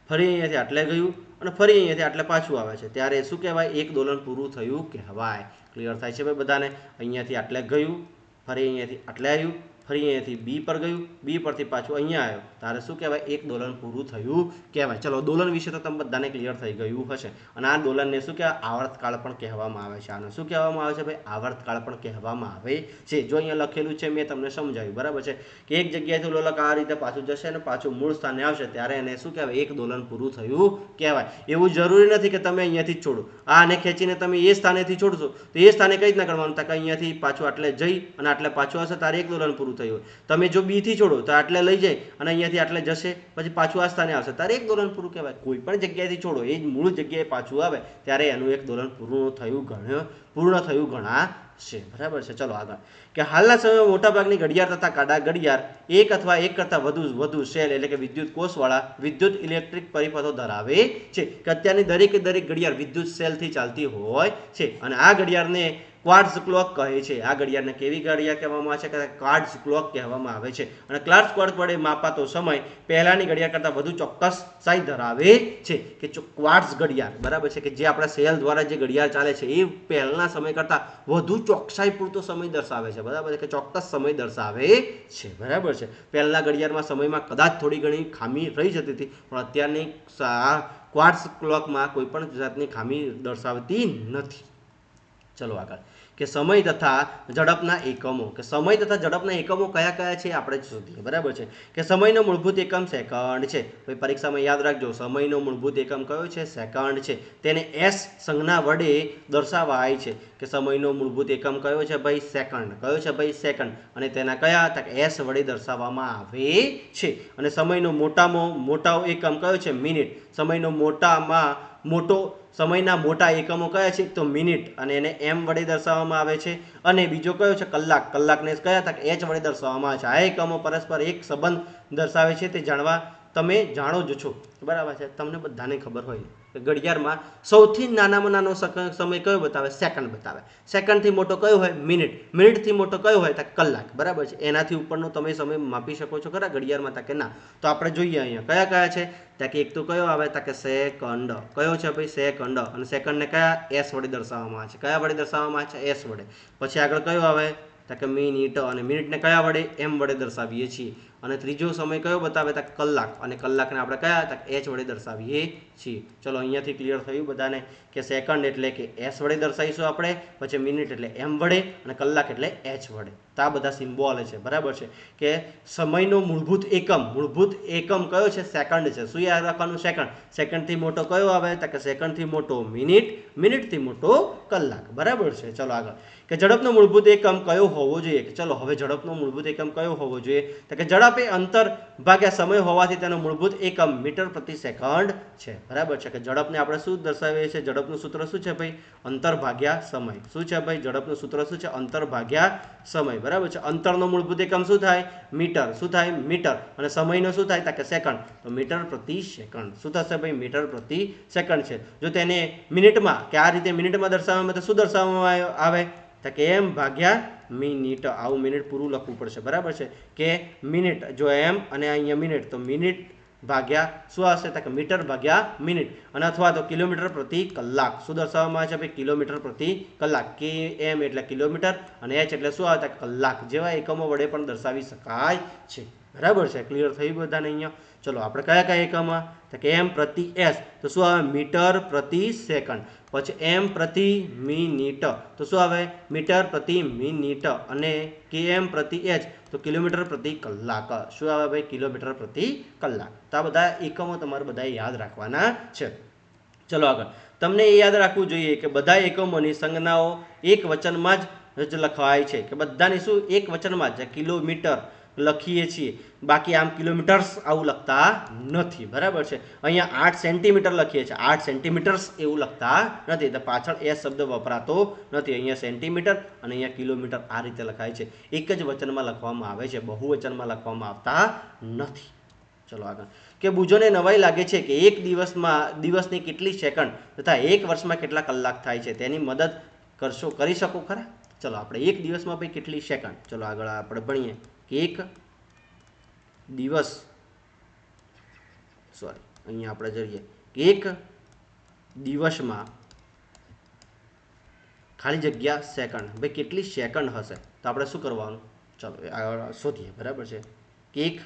ફરી અહીંયાથી આટલે ગયું અને ફરી અહીંયાથી આટલે પાછું આવે છે ત્યારે શું કહેવાય? એક દોલન પૂરું થયું કહેવાય. ક્લિયર થાય છે ભાઈ બધાને? અહીંયાથી આટલે ગયું, ફરી અહીંયાથી આટલે આવ્યું, ફરી અહીંયાથી બી પર ગયું, બી પરથી પાછું અહીંયા આવ્યો તારે શું કહેવાય? એક દોલન પૂરું થયું કહેવાય. ચલો દોલન વિશે તો તમે બધાને ક્લિયર થઈ ગયું હશે. અને આ દોલનને શું કહેવાય? આવર્તકાળ પણ કહેવામાં આવે છે. આને શું કહેવામાં આવે છે ભાઈ? આવર્તકાળ પણ કહેવામાં આવે છે. જો અહીંયા લખેલું છે મેં તમને સમજાવ્યું, બરાબર છે. કે એક જગ્યાએથી લોલક આ રીતે પાછું જશે અને પાછું મૂળ સ્થાને આવશે ત્યારે એને શું કહેવાય? એક દોલન પૂરું થયું કહેવાય. એવું જરૂરી નથી કે તમે અહીંયાથી જ છોડો, આને ખેંચીને તમે એ સ્થાનેથી છોડશો તો એ સ્થાને કઈ રીતના કરવાનું? કે અહીંયાથી પાછું આટલે જઈ અને આટલે પાછું આવશે તારે એક દોલન પૂરું થયું. તમે જો બી થી છોડો તો આટલે લઈ જાય અને અહીંયાથી આટલે જશે પછી પાછું આ સ્થાને આવશે તારે એક દોલન પૂરું કહેવાય. કોઈ પણ જગ્યાએથી છોડો એ જ મૂળ જગ્યાએ પાછું આવે ત્યારે એનું એક દોલન પૂર્ણ થયું ગણાશે, બરાબર છે. ચલો આગળ, કે હાલના સમયમાં મોટાભાગની ઘડિયાળ તથા કાંટા ઘડિયાળ એક અથવા એક કરતાં વધુ સેલ એટલે કે વિદ્યુત કોષવાળા વિદ્યુત ઇલેક્ટ્રિક પરિપથો ધરાવે છે. કે અત્યારની દરેક ઘડિયાળ વિદ્યુત સેલથી ચાલતી હોય છે. અને આ ઘડિયાળને ક્વાર્ટઝ ક્લોક કહે છે. આ ઘડિયાળને કેવી ઘડિયાળ કહેવામાં આવે છે? કે ક્વાર્ટઝ ક્લોક કહેવામાં આવે છે. અને ક્વાર્ટઝ ક્લોક વડે માપાતો સમય પહેલાની ઘડિયાળ કરતાં વધુ ચોક્કસસાઈ ધરાવે છે. કે ક્વાર્ટઝ ઘડિયાળ, બરાબર છે, કે જે આપણા સેલ દ્વારા જે ઘડિયાળ ચાલે છે એ પહેલાના સમય કરતાં વધુ ચોકસાઈ પૂરતો સમય દર્શાવે છે, બરાબર છે, કે ચોક્કસ સમય દર્શાવે છે, બરાબર છે. પહેલાના ઘડિયાળમાં સમયમાં કદાચ થોડી ઘણી ખામી રહી જતી હતી, પણ અત્યારની ક્વાર્ટઝ ક્લોકમાં કોઈ પણ જાતની ખામી દર્શાવતી નથી. ચલો આગળ, કે સમય તથા ઝડપના એકમો, કે સમય તથા ઝડપના એકમો કયા કયા છે આપણે શોધીએ, બરાબર છે. કે સમયનો મૂળભૂત એકમ સેકન્ડ છે. ભાઈ પરીક્ષામાં યાદ રાખજો, સમયનો મૂળભૂત એકમ કયો છે? સેકન્ડ છે. તેને એસ સંજ્ઞા વડે દર્શાવાય છે. કે સમયનો મૂળભૂત એકમ કયો છે ભાઈ? સેકન્ડ. કયો છે ભાઈ? સેકન્ડ. અને તેના કયા હતા? એસ વડે દર્શાવવામાં આવે છે. અને સમયનો મોટામાં મોટો એકમ કયો છે? મિનિટ. સમયનો મોટામાં મોટો સમયના મોટા એકમો કયા છે? તો મિનિટ, અને એને એમ વડે દર્શાવવામાં આવે છે. અને બીજો કયો છે? કલાક. કલાકને કયા હતા? એચ વડે દર્શાવવામાં આવે છે. આ એકમો પરસ્પર એક સંબંધ દર્શાવે છે તે જાણવા તમે જાણો જ છો, બરાબર છે. તમને બધાને ખબર હોય કે ઘડિયાળમાં સૌથી નાનામાં નાનો સમય કયો બતાવે? સેકન્ડ બતાવે. સેકન્ડથી મોટો કયો હોય? મિનિટ. મિનિટથી મોટો કયો હોય? તો કલાક, બરાબર છે. એનાથી ઉપરનો તમે સમય માપી શકો છો ખરા ઘડિયાળમાં? કે ના? તો આપણે જોઈએ અહીંયા કયા કયા છે. ત્યાં કે એક તો કયો આવે? કે સેકન્ડ. કયો છે ભાઈ? સેકન્ડ. અને સેકન્ડને કયા? એસ વડે દર્શાવવામાં આવે છે. કયા વડે દર્શાવવામાં આવે છે? એસ વડે. પછી આગળ કયો આવે? કે મિનિટ. અને મિનિટને કયા વડે? એમ વડે દર્શાવીએ છીએ. અને ત્રીજો સમય કયો બતાવે? કલાક. અને કલાકને આપણે કયા? એચ વડે દર્શાવીએ છીએ. ચલો અહીંયાથી ક્લિયર થયું બધાને કે સેકન્ડ એટલે કે એસ વડે દર્શાવીશું આપણે, પછી મિનિટ એટલે એમ વડે, અને કલાક એટલે એચ વડે. તો આ બધા સિમ્બોલ છે, બરાબર છે. કે સમયનો મૂળભૂત એકમ કયો છે? સેકન્ડ છે. શું યાદ રાખવાનું? સેકન્ડ. સેકન્ડથી મોટો કયો આવે? કે સેકન્ડથી મોટો મિનિટ, મિનિટથી મોટો કલાક, બરાબર છે. ચલો આગળ. કે ઝડપનો મૂળભૂત એકમ કયો હોવો જોઈએ? ચલો હવે ઝડપનો મૂળભૂત એકમ કયો હોવો જોઈએ? તો કે ઝડપ એ અંતર ભાગ્યા સમય હોવાથી તેનો મૂળભૂત એકમ મીટર પ્રતિ સેકન્ડ છે, બરાબર છે. કે ઝડપને આપણે શું દર્શાવીએ છીએ? ઝડપનું સૂત્ર શું છે ભાઈ? અંતર ભાગ્યા સમય. શું છે ભાઈ? ઝડપનું સૂત્ર શું છે? અંતર ભાગ્યા સમય, બરાબર છે. અંતરનો મૂળભૂત એકમ શું થાય? મીટર. શું થાય? મીટર. અને સમયનો શું થાય? કે સેકન્ડ. તો મીટર પ્રતિ સેકન્ડ. શું થશે ભાઈ? મીટર પ્રતિ સેકન્ડ છે. જો તેને મિનિટમાં કે આ રીતે મિનિટમાં દર્શાવવામાં તો શું દર્શાવવામાં આવે? કે એમ ભાગ્યા મિનિટ. આવું મિનિટ પૂરું લખવું પડશે, બરાબર છે. કે મિનિટ, જો એમ અને અહીંયા મિનિટ, તો મિનિટ ભાગ્યા શું આવશે? કે મીટર ભાગ્યા મિનિટ. અને અથવા તો કિલોમીટર પ્રતિ કલાક. શું દર્શાવવામાં આવે છે ભાઈ? કિલોમીટર પ્રતિ કલાક. કે એમ એટલે કિલોમીટર, અને એચ એટલે શું આવે? કલાક. જેવા એકમો વડે પણ દર્શાવી શકાય છે, બરાબર છે. ક્લિયર થયું બધાને અહીંયા? ચલો આપણે કયા કયા એકમમાં? કે એમ પ્રતિ એસ, તો શું આવે? મીટર પ્રતિ સેકન્ડ. પછી એમ પ્રતિ મિનિટ, તો શું આવે? મીટર પ્રતિ મિનિટ. અને કેએમ પ્રતિ એચ, તો કિલોમીટર પ્રતિ કલાક. શું આવે ભાઈ? કિલોમીટર પ્રતિ કલાક. તો આ બધા એકમો તમારે બધા યાદ રાખવાના છે. ચલો આગળ. તમને એ યાદ રાખવું જોઈએ કે બધા એકમોની સંજ્ઞાઓ એક વચનમાં જ લખવાય છે. કે બધાની શું? એક વચનમાં જ. કિલોમીટર લખીએ છીએ, બાકી આમ કિલોમીટર્સ આવું લખતા નથી, બરાબર છે. અહીંયા 8 સેન્ટીમીટર લખીએ છીએ, 8 સેન્ટીમીટર્સ એવું લખતા નથી. તો પાછળ એ શબ્દ વપરાતો નથી. અહીંયા સેન્ટીમીટર અને અહીંયા કિલોમીટર આ રીતે લખાય છે. એક જ વચનમાં લખવામાં આવે છે, બહુવચનમાં લખવામાં આવતા નથી. ચલો આગળ. કે બુજોને નવાઈ લાગે છે કે એક દિવસની કેટલી સેકન્ડ તથા એક વર્ષમાં કેટલા કલાક થાય છે, તેની મદદ કરી શકો ખરા? ચલો આપણે એક દિવસમાં ભાઈ કેટલી સેકન્ડ, ચલો આગળ આપણે ભણીએ કે એક દિવસ, સોરી અહીંયા આપણે જોઈએ કે એક દિવસમાં ખાલી જગ્યા સેકન્ડ, ભાઈ કેટલી સેકન્ડ હશે? તો આપણે શું કરવાનું? ચલો શોધીએ, બરાબર છે. કે એક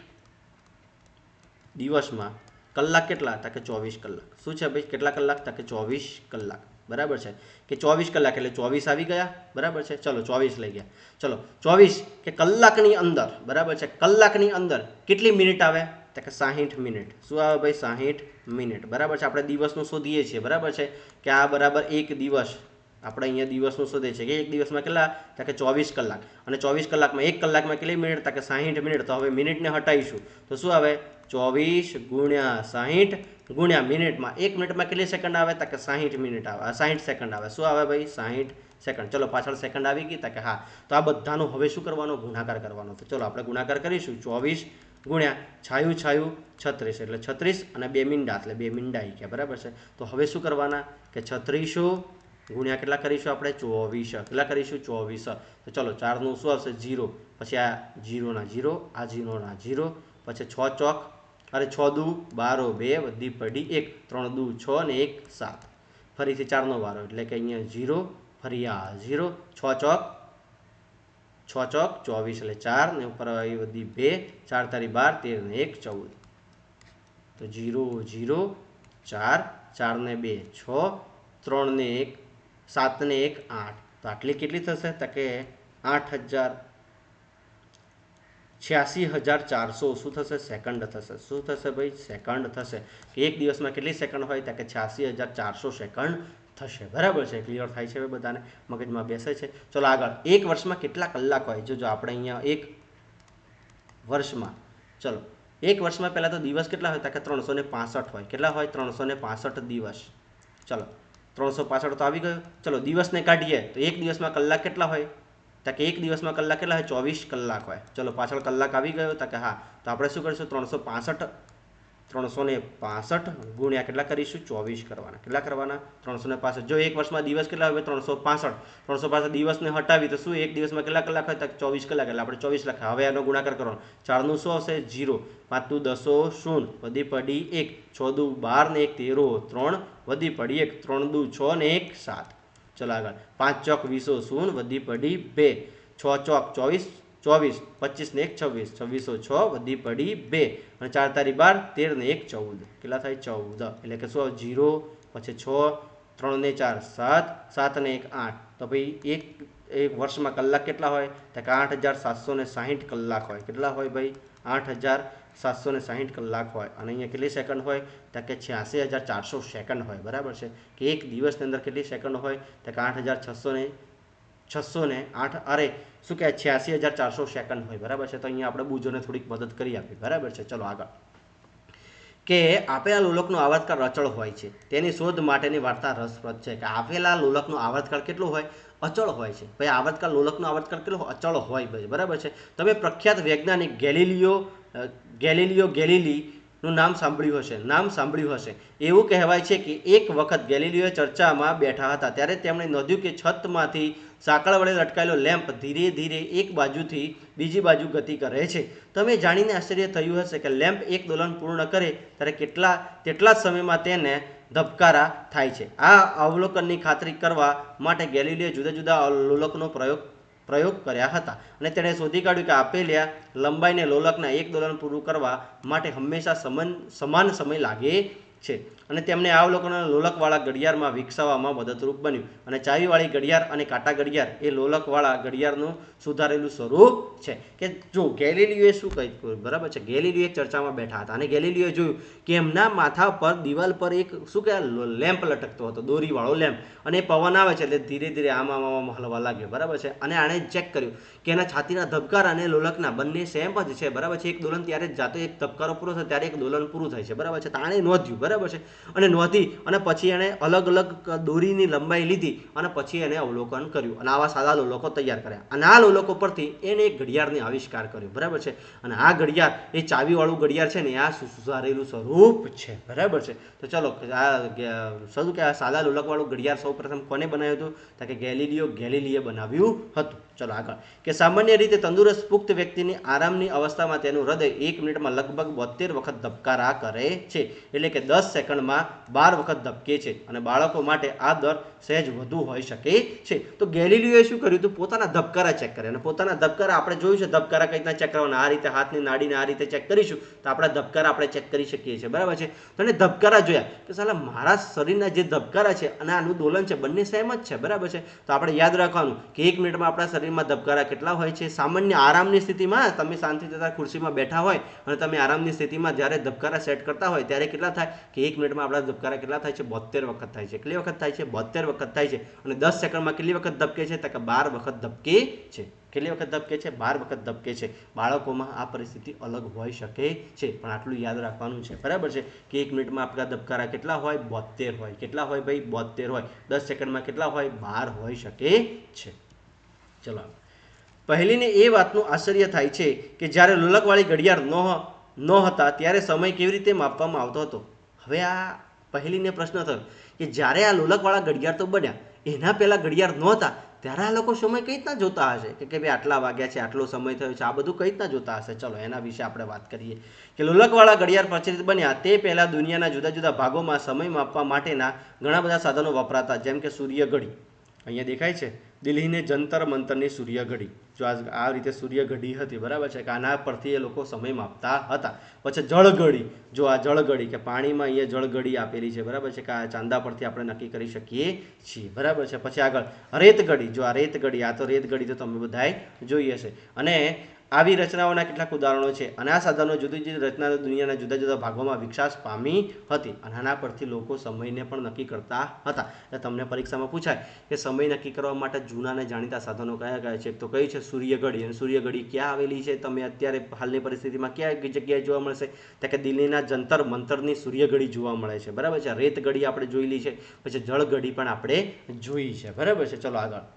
દિવસમાં કલાક કેટલા? કે 24 કલાક. શું છે ભાઈ? કેટલા કલાક? કે 24 કલાક, બરાબર છે. કે 24 કલાક એટલે 24 આવી ગયા, બરાબર છે. ચલો 24 લઈ ગયા. ચલો 24 કે કલાકની અંદર, બરાબર છે. કલાકની અંદર કેટલી મિનિટ આવે? કે 60 મિનિટ. શું આવે ભાઈ? 60 મિનિટ, બરાબર છે. આપણે દિવસનું શોધીએ છીએ, બરાબર છે. કે આ બરાબર એક દિવસ, આપણે અહીંયા દિવસનું શોધે છે કે એક દિવસમાં કેટલા? કે 24 કલાક. અને 24 કલાકમાં એક કલાકમાં કેટલી મિનિટ? કે 60 મિનિટ. તો હવે મિનિટને હટાવીશું તો શું આવે? 24 ગુણ્યા 60 ગુણ્યા મિનિટમાં. એક મિનિટમાં કેટલી સેકન્ડ આવે? કે 60 મિનિટ આવે, 60 સેકન્ડ આવે. શું આવે ભાઈ? 60 સેકન્ડ. ચલો પાછળ સેકન્ડ આવી ગઈ? કે હા. તો આ બધાનો હવે શું કરવાનો? ગુણાકાર કરવાનો. તો ચલો આપણે ગુણાકાર કરીશું. 24 ગુણ્યા છાયું 36 એટલે 36 અને 2 મીંડા એટલે 2 મીંડા આવી ગયા, બરાબર છે. તો હવે શું કરવાના? કે 36 ગુણ્યા કેટલા કરીશું આપણે? 24. કેટલા કરીશું? 24. તો ચલો 4નું શું આવશે? 0. પછી આ 0 ના 0, આ 0 ના 0, પછી 6 ચોક, અરે 6 દુ 12, 2 વધી પડી 1, 3 દુ 6 ને 1 7. ફરીથી 4નો વારો એટલે કે અહીંયા 0, ફરી આ 0, 6 ચોક 24 એટલે 4 ને ઉપર આવી વધી 2, 4 તારી 12, 13 ને 1 14. તો 0 0 4, 4 ને 2 6, 3 ને 1 7 ને 1 8, તો આટલી કેટલી થશે? તો કે 86,400 શું થશે? સેકન્ડ થશે. શું થશે ભાઈ? સેકન્ડ થશે. કે એક દિવસમાં કેટલી સેકન્ડ હોય? તો કે 86,400 સેકન્ડ થશે. બરાબર છે? ક્લિયર થાય છે બધાને? મગજમાં બેસે છે? ચલો આગળ. એક વર્ષમાં કેટલા કલાક હોય? જો આપણે અહીંયા એક વર્ષમાં, ચલો એક વર્ષમાં પહેલાં તો દિવસ કેટલા હોય? તો કે 365 હોય. કેટલા હોય? 365 દિવસ. ચલો 365 તો આવી ગયો. ચલો દિવસને કાઢીએ તો એક દિવસમાં કલાક કેટલા હોય? તો કે એક દિવસમાં કલાક કેટલા હોય? 24 કલાક હોય. ચલો પાછળ કલાક આવી ગયો? તો કે હા. તો આપણે શું કરીશું? 365 ગુણ્યા કેટલા કરીશું? 24 કરવાના. કેટલા કરવાના? 365. જો એક વર્ષમાં દિવસ કેટલા હોય? 365 દિવસને હટાવી તો શું એક દિવસમાં કેટલા કલાક હોય? તો 24 કલાક. એટલે આપણે 24 લખ્યા. હવે એનો ગુણાકાર કરવાનો. 4 નું 100 હશે 0, 5 નું 10 0, વધી પડી 1, 6 દુ 12 ને 1 13, 3 વધી પડી 1, 3 દુ 6 ને 1 7. ચલો આગળ. 5 ચોક 20 0, વધી પડી 2, 6 ચોક 24 24, 25 ને 1 26, 26 6 વધી પડી 2, અને 4 તારી 12, 13 ને 1 14. કેટલા થાય? 14. એટલે કે શું? 0, પછી 6, 3 ને 4 7, 7 ને 1 8. તો ભાઈ એક વર્ષમાં કલાક કેટલા હોય? તો કે 8,760 કલાક હોય. કેટલા હોય ભાઈ? 8,760 કલાક હોય. અને અહીંયા કેટલી સેકન્ડ હોય? તો કે 86,400 સેકન્ડ હોય. બરાબર છે? કે એક દિવસની અંદર કેટલી સેકન્ડ હોય? તો કે 8,608 અરે શું કહે? 86,400 સેકન્ડ હોય. બરાબર છે? તો અહીંયા આપણે બુજોને થોડીક મદદ કરી આપી. બરાબર છે? ચલો આગળ. કે આપેલા લોલકનો આવર્તકાળ અચળ હોય છે, તેની શોધ માટેની વાર્તા રસપ્રદ છે. કે આપેલા લોલકનો આવર્તકાળ કેટલો હોય? અચળ હોય છે. ભાઈ આવર્તકાળ, લોલકનો આવર્તકાળ કેટલો અચળ હોય ભાઈ. બરાબર છે? તમે પ્રખ્યાત વૈજ્ઞાનિક ગેલિલિયો ગેલિલીનું નામ સાંભળ્યું હશે. એવું કહેવાય છે કે એક વખત ગેલિલિયો ચર્ચામાં બેઠા હતા, ત્યારે તેમણે નોંધ્યું કે છતમાંથી સાંકળ વડે લટકાયેલો લેમ્પ ધીરે ધીરે એક બાજુથી બીજી બાજુ ગતિ કરે છે. તમે જાણીને આશ્ચર્ય થયું હશે કે લેમ્પ એક દોલન પૂર્ણ કરે ત્યારે તેટલા જ સમયમાં તેને ધબકારા થાય છે. આ અવલોકનની ખાતરી કરવા માટે ગેલિલિયોએ જુદા જુદા લોલકનો પ્રયોગ કર્યા હતા, અને તેણે શોધી કાઢ્યું કે આપેલા લંબાઈને લોલકના એક દોલન પૂરું કરવા માટે હંમેશા સમાન સમય લાગે છે. અને તેમને આ અવલોકન લોલકવાળા ઘડિયાળમાં વિકસાવવામાં મદદરૂપ બન્યું. અને ચાવીવાળી ઘડિયાળ અને કાંટા ઘડિયાળ એ લોલકવાળા ઘડિયાળનું સુધારેલું સ્વરૂપ છે. કે જો ગેલિલિયોએ શું કહ્યું? બરાબર છે? ગેલિલિયો ચર્ચામાં બેઠા હતા અને ગેલિલિયોએ જોયું કે એમના માથા પર દિવાલ પર એક શું કહેવાય લેમ્પ લટકતો હતો, દોરીવાળો લેમ્પ. અને પવન આવે છે એટલે ધીરે ધીરે આમાં હલવા લાગ્યો. બરાબર છે? અને આણે ચેક કર્યું કે એના છાતીના ધબકારા અને લોલકના બંને સેમ જ છે. બરાબર છે? એક દોલન ત્યારે જ જાતો એક ધબકારો પૂરો થાય ત્યારે એક દોલન પૂરું થાય છે. બરાબર છે? તો આણે નોંધ્યું. બરાબર છે? અને નોંધી અને પછી એણે અલગ અલગ દોરીની લંબાઈ લીધી અને પછી એને અવલોકન કર્યું અને આવા સાદા લોલકો તૈયાર કર્યા. અને આ લોલકો પરથી એને એક ઘડિયાળનો આવિષ્કાર કર્યો. બરાબર છે? અને આ ઘડિયાળ એ ચાવીવાળું ઘડિયાળ છે ને આ સુધારેલું સ્વરૂપ છે. બરાબર છે? તો ચલો શું કે આ સાદા લોલકવાળું ઘડિયાળ સૌ પ્રથમ કોને બનાવ્યું હતું? તો કે ગેલિલિયો ગેલિલીએ બનાવ્યું હતું. ચલો આગળ. કે સામાન્ય રીતે તંદુરસ્ત પુખ્ત વ્યક્તિની આરામની અવસ્થામાં તેનું હૃદય 1 મિનિટમાં લગભગ 72 વખત ધબકારા કરે છે. એટલે કે 10 સેકન્ડમાં 12 વખત ધબકે છે. અને બાળકો માટે આ દર સહેજ વધુ હોઈ શકે છે. તો ગેલિલિયોએ શું કર્યું હતું? પોતાના ધબકારા ચેક કર્યા. અને પોતાના ધબકારા આપણે જોયું છે ધબકારા કઈ રીતના ચેક કરવાના. આ રીતે હાથની નાડીને આ રીતે ચેક કરીશું તો આપણા ધબકારા આપણે ચેક કરી શકીએ છીએ. બરાબર છે? તો એને ધબકારા જોયા કે સાલા મારા શરીરના જે ધબકારા છે અને આનું દોલન છે બંને સેમ જ છે. બરાબર છે? તો આપણે યાદ રાખવાનું કે 1 મિનિટમાં આપણા શરીરમાં ધબકારા કેટલા હોય છે? સામાન્ય આરામની સ્થિતિમાં તમે શાંતિથી ખુરશીમાં બેઠા હોય અને તમે આરામની સ્થિતિમાં જ્યારે ધબકારા સેટ કરતા હોય ત્યારે કેટલા થાય? કે 1 મિનિટમાં આપણા ધબકારા કેટલા થાય છે? 72 વખત થાય છે. કેટલી વખત થાય છે? 72 વખત થાય છે. અને 10 સેકન્ડમાં કેટલી વખત ધબકે છે? તો કે 12 વખત ધબકે છે. કેટલી વખત ધબકે છે? 12 વખત ધબકે છે. બાળકોમાં આ પરિસ્થિતિ અલગ હોઈ શકે છે, પણ આટલું યાદ રાખવાનું છે. બરાબર છે? કે 1 મિનિટમાં આપણા ધબકારા કેટલા હોય? 72 હોય. કેટલા હોય ભાઈ? 72 હોય. 10 સેકન્ડમાં કેટલા હોય? 12 હોઈ શકે છે. ચલો પહેલીને એ વાતનું આશ્ચર્ય થાય છે કે જ્યારે લોલકવાળી ઘડિયાળ ન હતા ત્યારે સમય કેવી રીતે માપવામાં આવતો હતો. હવે આ પહેલીને પ્રશ્ન થયો કે જ્યારે આ લોલકવાળા ઘડિયાળ તો બન્યા એના પહેલાં ઘડિયાળ નહોતા ત્યારે આ લોકો સમય કઈ રીતના જોતા હશે? કે ભાઈ આટલા વાગ્યા છે, આટલો સમય થયો છે, આ બધું કઈ રીતના જોતા હશે? ચલો એના વિશે આપણે વાત કરીએ. કે લોલકવાળા ઘડિયાળ પ્રચલિત બન્યા તે પહેલાં દુનિયાના જુદા જુદા ભાગોમાં સમય માપવા માટેના ઘણા બધા સાધનો વપરાતા, જેમ કે સૂર્ય ઘડી. અહીંયા દેખાય છે દિલ્હીને જંતર મંતરની સૂર્ય ઘડી. જો આ રીતે સૂર્યઘડી હતી, બરાબર છે, કે આના પરથી એ લોકો સમય માપતા હતા. પછી જળઘડી, જો આ જળઘડી કે પાણીમાં અહીંયા જળઘડી આપેલી છે, બરાબર છે, કે આ ચાંદા પરથી આપણે નક્કી કરી શકીએ છીએ, બરાબર છે. પછી આગળ રેતઘડી, જો આ રેતઘડી, આ તો રેતઘડી તો તમે બધાએ જોઈ હશે. અને આવી રચનાઓના કેટલાક ઉદાહરણો છે અને આ સાધનો જુદી જુદી રચનાઓ દુનિયાના જુદા જુદા ભાગોમાં વિકાસ પામી હતી અને આના પરથી લોકો સમયને પણ નક્કી કરતા હતા. એટલે તમને પરીક્ષામાં પૂછાય કે સમય નક્કી કરવા માટે જૂના અને જાણીતા સાધનો કયા કયા છે, તો કઈ છે સૂર્યઘડી. અને સૂર્યઘડી ક્યાં આવેલી છે, તમે અત્યારે હાલની પરિસ્થિતિમાં ક્યાં જગ્યાએ જોવા મળશે, તો કે દિલ્હીના જંતર મંતરની સૂર્યઘડી જોવા મળે છે, બરાબર છે. રેતઘડી આપણે જોયેલી છે, પછી જળઘડી પણ આપણે જોઈ છે, બરાબર છે. ચલો આગળ,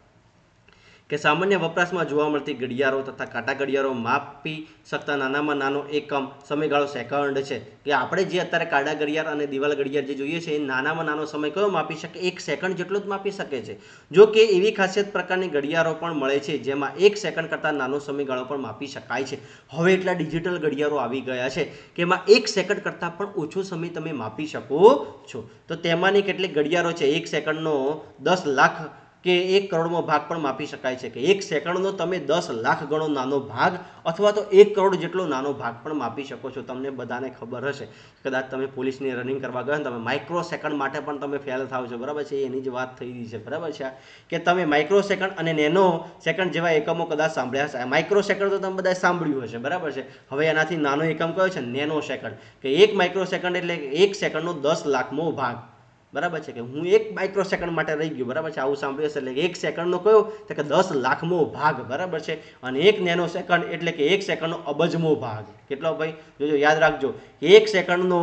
કે સામાન્ય વપરાશમાં જોવા મળતી ઘડિયાળો તથા કાંટા ઘડિયાળો માપી શકતા નાનામાં નાનો એકમ સમયગાળો સેકન્ડ છે. કે આપણે જે અત્યારે કાંટા ઘડિયાળ અને દિવાલ ઘડિયાળ જે જોઈએ છે એ નાનામાં નાનો સમય કયો માપી શકે, 1 સેકન્ડ જેટલો જ માપી શકે છે. જો કે એવી ખાસિયત પ્રકારની ઘડિયાળો પણ મળે છે જેમાં 1 સેકન્ડ કરતાં નાનો સમયગાળો પણ માપી શકાય છે. હવે એટલા ડિજિટલ ઘડિયાળો આવી ગયા છે કે એમાં 1 સેકન્ડ કરતાં પણ ઓછો સમય તમે માપી શકો છો. તો તેમાંની કેટલીક ઘડિયાળો છે 1 સેકન્ડનો 10 લાખ કે 1 કરોડમો ભાગ પણ માપી શકાય છે. કે 1 સેકન્ડનો તમે 10 લાખ ગણો નાનો ભાગ અથવા તો 1 કરોડ જેટલો નાનો ભાગ પણ માપી શકો છો. તમને બધાને ખબર હશે, કદાચ તમે પોલીસની રનિંગ કરવા ગયા તમે માઇક્રો સેકન્ડ માટે પણ તમે ફેલ થાવ છો, બરાબર છે. એની જ વાત થઈ રહી છે, બરાબર છે, કે તમે માઇક્રો સેકન્ડ અને નેનો સેકન્ડ જેવા એકમો કદાચ સાંભળ્યા હશે. માઇક્રો સેકન્ડ તો તમે બધાએ સાંભળ્યું હશે, બરાબર છે. હવે એનાથી નાનો એકમ કયો છે, નેનો સેકન્ડ. કે 1 માઇક્રો સેકન્ડ એટલે 1 સેકન્ડનો 10 લાખમો ભાગ, બરાબર છે. કે હું 1 માઇક્રો સેકન્ડ માટે રહી ગયો, બરાબર છે, આવું સાંભળ્યું હશે. એટલે 1 સેકન્ડનો કયો, તો કે 10 લાખમો ભાગ, બરાબર છે. અને 1 નેનો સેકન્ડ એટલે કે 1 સેકન્ડનો અબજમો ભાગ. કેટલો ભાઈ જોજો, યાદ રાખજો, 1 સેકન્ડનો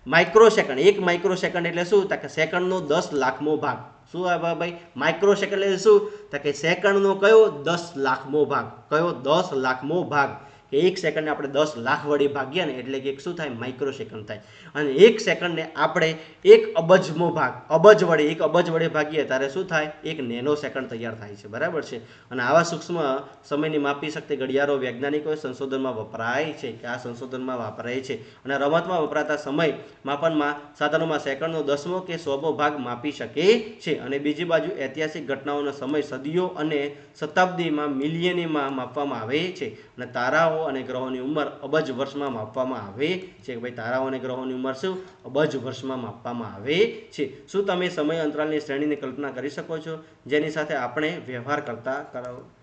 માઇક્રો સેકન્ડ, 1 માઇક્રો સેકન્ડ એટલે શું, તો કે સેકન્ડનો 10 લાખમો ભાગ. શું આવે ભાઈ, માઇક્રો સેકન્ડ એટલે શું, તો કે સેકન્ડનો કયો 10 લાખમો ભાગ. કયો 10 લાખમો ભાગ. કે 1 સેકન્ડને આપણે 10 લાખ વડે ભાગીએ ને એટલે કે શું થાય, માઇક્રો સેકન્ડ થાય. અને 1 સેકન્ડને આપણે 1 અબજમો ભાગ, અબજ વડે 1 અબજ વડે ભાગીએ ત્યારે શું થાય, 1 નેનો સેકન્ડ તૈયાર થાય છે, બરાબર છે. અને આવા સૂક્ષ્મ સમયની માપી શકતી ઘડિયાળો વૈજ્ઞાનિકો સંશોધનમાં વપરાય છે, કે આ સંશોધનમાં વાપરાય છે. અને રમતમાં વપરાતા સમય માપનમાં સાધનોમાં સેકન્ડનો 10મો કે 100મો ભાગ માપી શકે છે. અને બીજી બાજુ ઐતિહાસિક ઘટનાઓનો સમય સદીઓ અને શતાબ્દીમાં મિલિયનમાં માપવામાં આવે છે. અને તારાઓ અને ગ્રહોની ઉંમર અબજ વર્ષમાં માપવામાં આવે છે. કે ભાઈ તારાઓ અને ગ્રહોની ઉંમર શું, અબજ વર્ષમાં માપવામાં આવે છે. શું તમે સમય અંતરાલની શ્રેણીની કલ્પના કરી શકો છો જેની સાથે આપણે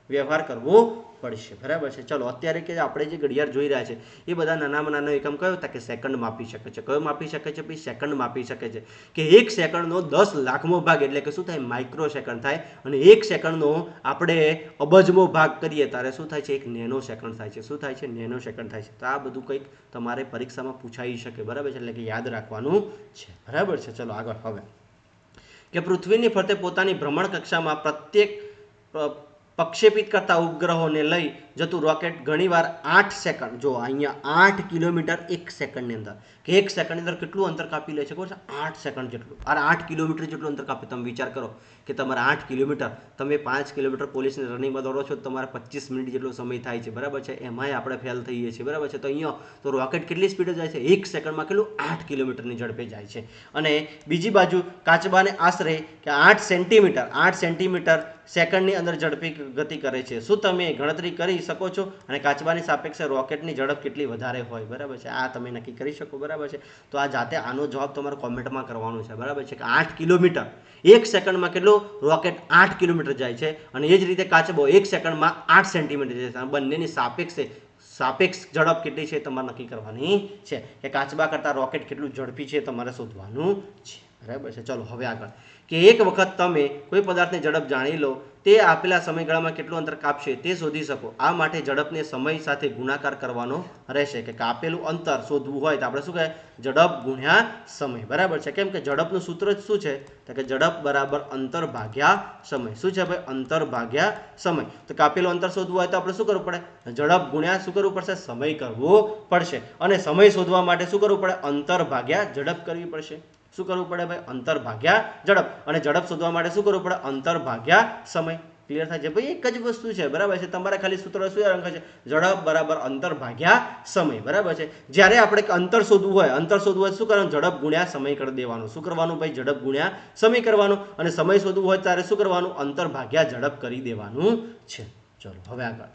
વ્યવહાર કરવો પડશે, બરાબર છે. ચલો અત્યારે કે આપણે જે ઘડિયાળ જોઈ રહ્યા છે એ બધા નાનામાં નાનો એકમ કયો, તો કે સેકન્ડ માપી શકે છે. કયો માપી શકે છે ભાઈ, સેકન્ડ માપી શકે છે. કે 1 સેકન્ડનો 10 લાખમો ભાગ એટલે કે શું થાય, માઇક્રો સેકન્ડ થાય. અને 1 સેકન્ડનો આપણે અબજમો ભાગ કરીએ ત્યારે શું થાય છે, 1 નેનો સેકન્ડ થાય છે. શું થાય છે, નેનો સેકન્ડ થાય છે. તો આ બધું કંઈક તમારે પરીક્ષામાં પૂછાઈ શકે, બરાબર છે, એટલે કે યાદ રાખવાનું છે, બરાબર છે. ચલો આગળ, હવે કે પૃથ્વીની ફરતે પોતાની ભ્રમણ કક્ષામાં પ્રત્યેક પ્રક્ષેપિત કરતા ઉપગ્રહોને લઈ જતું રોકેટ ઘણીવાર 8 સેકન્ડ, જો અહીંયા 8 કિલોમીટર 1 સેકન્ડની અંદર, કે 1 સેકન્ડની અંદર કેટલું અંતર કાપી લે છે ખબર છે, 8 સેકન્ડ જેટલું. અરે 8 કિલોમીટર જેટલું અંતર કાપી. તમે વિચાર કરો કે તમારે 8 કિલોમીટર, તમે 5 કિલોમીટર પોલીસની રનિંગમાં દોડો છો, તમારે 25 મિનિટ જેટલો સમય થાય છે, બરાબર છે. એમાંય આપણે ફેલ થઈએ છીએ, બરાબર છે. તો અહીંયા તો રોકેટ કેટલી સ્પીડે જાય છે, 1 સેકન્ડમાં કેટલું, 8 કિલોમીટરની ઝડપે જાય છે. અને બીજી બાજુ કાચબાને આશરે કે 8 સેન્ટીમીટર સેકન્ડની અંદર ઝડપી ગતિ કરે છે. શું તમે ગણતરી કરી શકો છો? અને કાચબાની સાપેક્ષે રોકેટની ઝડપ કેટલી વધારે હોય, બરાબર છે, આ તમે નક્કી કરી શકો, બરાબર છે. તો આ જાતે આનો જવાબ તમારે કોમેન્ટમાં કરવાનો છે, બરાબર છે. કે 8 કિલોમીટર 1 સેકન્ડમાં કેટલું રોકેટ 8 કિલોમીટર જાય છે. અને એ જ રીતે કાચબો 1 સેકન્ડમાં 8 સેન્ટીમીટર જાય છે. બંનેની સાપેક્ષ ઝડપ કેટલી છે તમારે નક્કી કરવાની છે. કે કાચબા કરતાં રોકેટ કેટલું ઝડપી છે તમારે શોધવાનું છે, બરાબર છે. ચલો હવે આગળ, કે એક વખત તમે કોઈ પદાર્થની ઝડપ જાણી લો તે આપેલા સમયગાળામાં કેટલું અંતર કાપશે તે શોધી શકો. આ માટે ઝડપને સમય સાથે ગુણાકાર કરવાનો રહેશે. કે કાપેલું અંતર શોધવું હોય તો આપણે શું કહે, ઝડપ ગુણ્યા સમય, બરાબર છે. કેમ કે ઝડપનું સૂત્ર શું છે, તો કે ઝડપ બરાબર અંતર ભાગ્યા સમય. શું છે ભાઈ, અંતર ભાગ્યા સમય. તો કાપેલું અંતર શોધવું હોય તો આપણે શું કરવું પડે, ઝડપ ગુણ્યા શું કરવું પડશે, સમય કરવો પડશે. અને સમય શોધવા માટે શું કરવું પડે, અંતર ભાગ્યા ઝડપ કરવી પડશે. શું કરવું પડે ભાઈ, અંતર ભાગ્યા ઝડપ. અને ઝડપ શોધવા માટે શું કરવું પડે, અંતર ભાગ્યા સમય. ક્લિયર થાય છે ભાઈ, એક જ વસ્તુ છે, બરાબર છે. તમારે ખાલી સૂત્ર શું અંક છે, ઝડપ બરાબર અંતર ભાગ્યા સમય, બરાબર છે. જ્યારે આપણે અંતર શોધવું હોય શું કરવાનું, ઝડપ ગુણ્યા સમય કરી દેવાનું. શું કરવાનું ભાઈ, ઝડપ ગુણ્યા સમય કરવાનું. અને સમય શોધવું હોય ત્યારે શું કરવાનું, અંતર ભાગ્યા ઝડપ કરી દેવાનું છે. ચલો હવે આગળ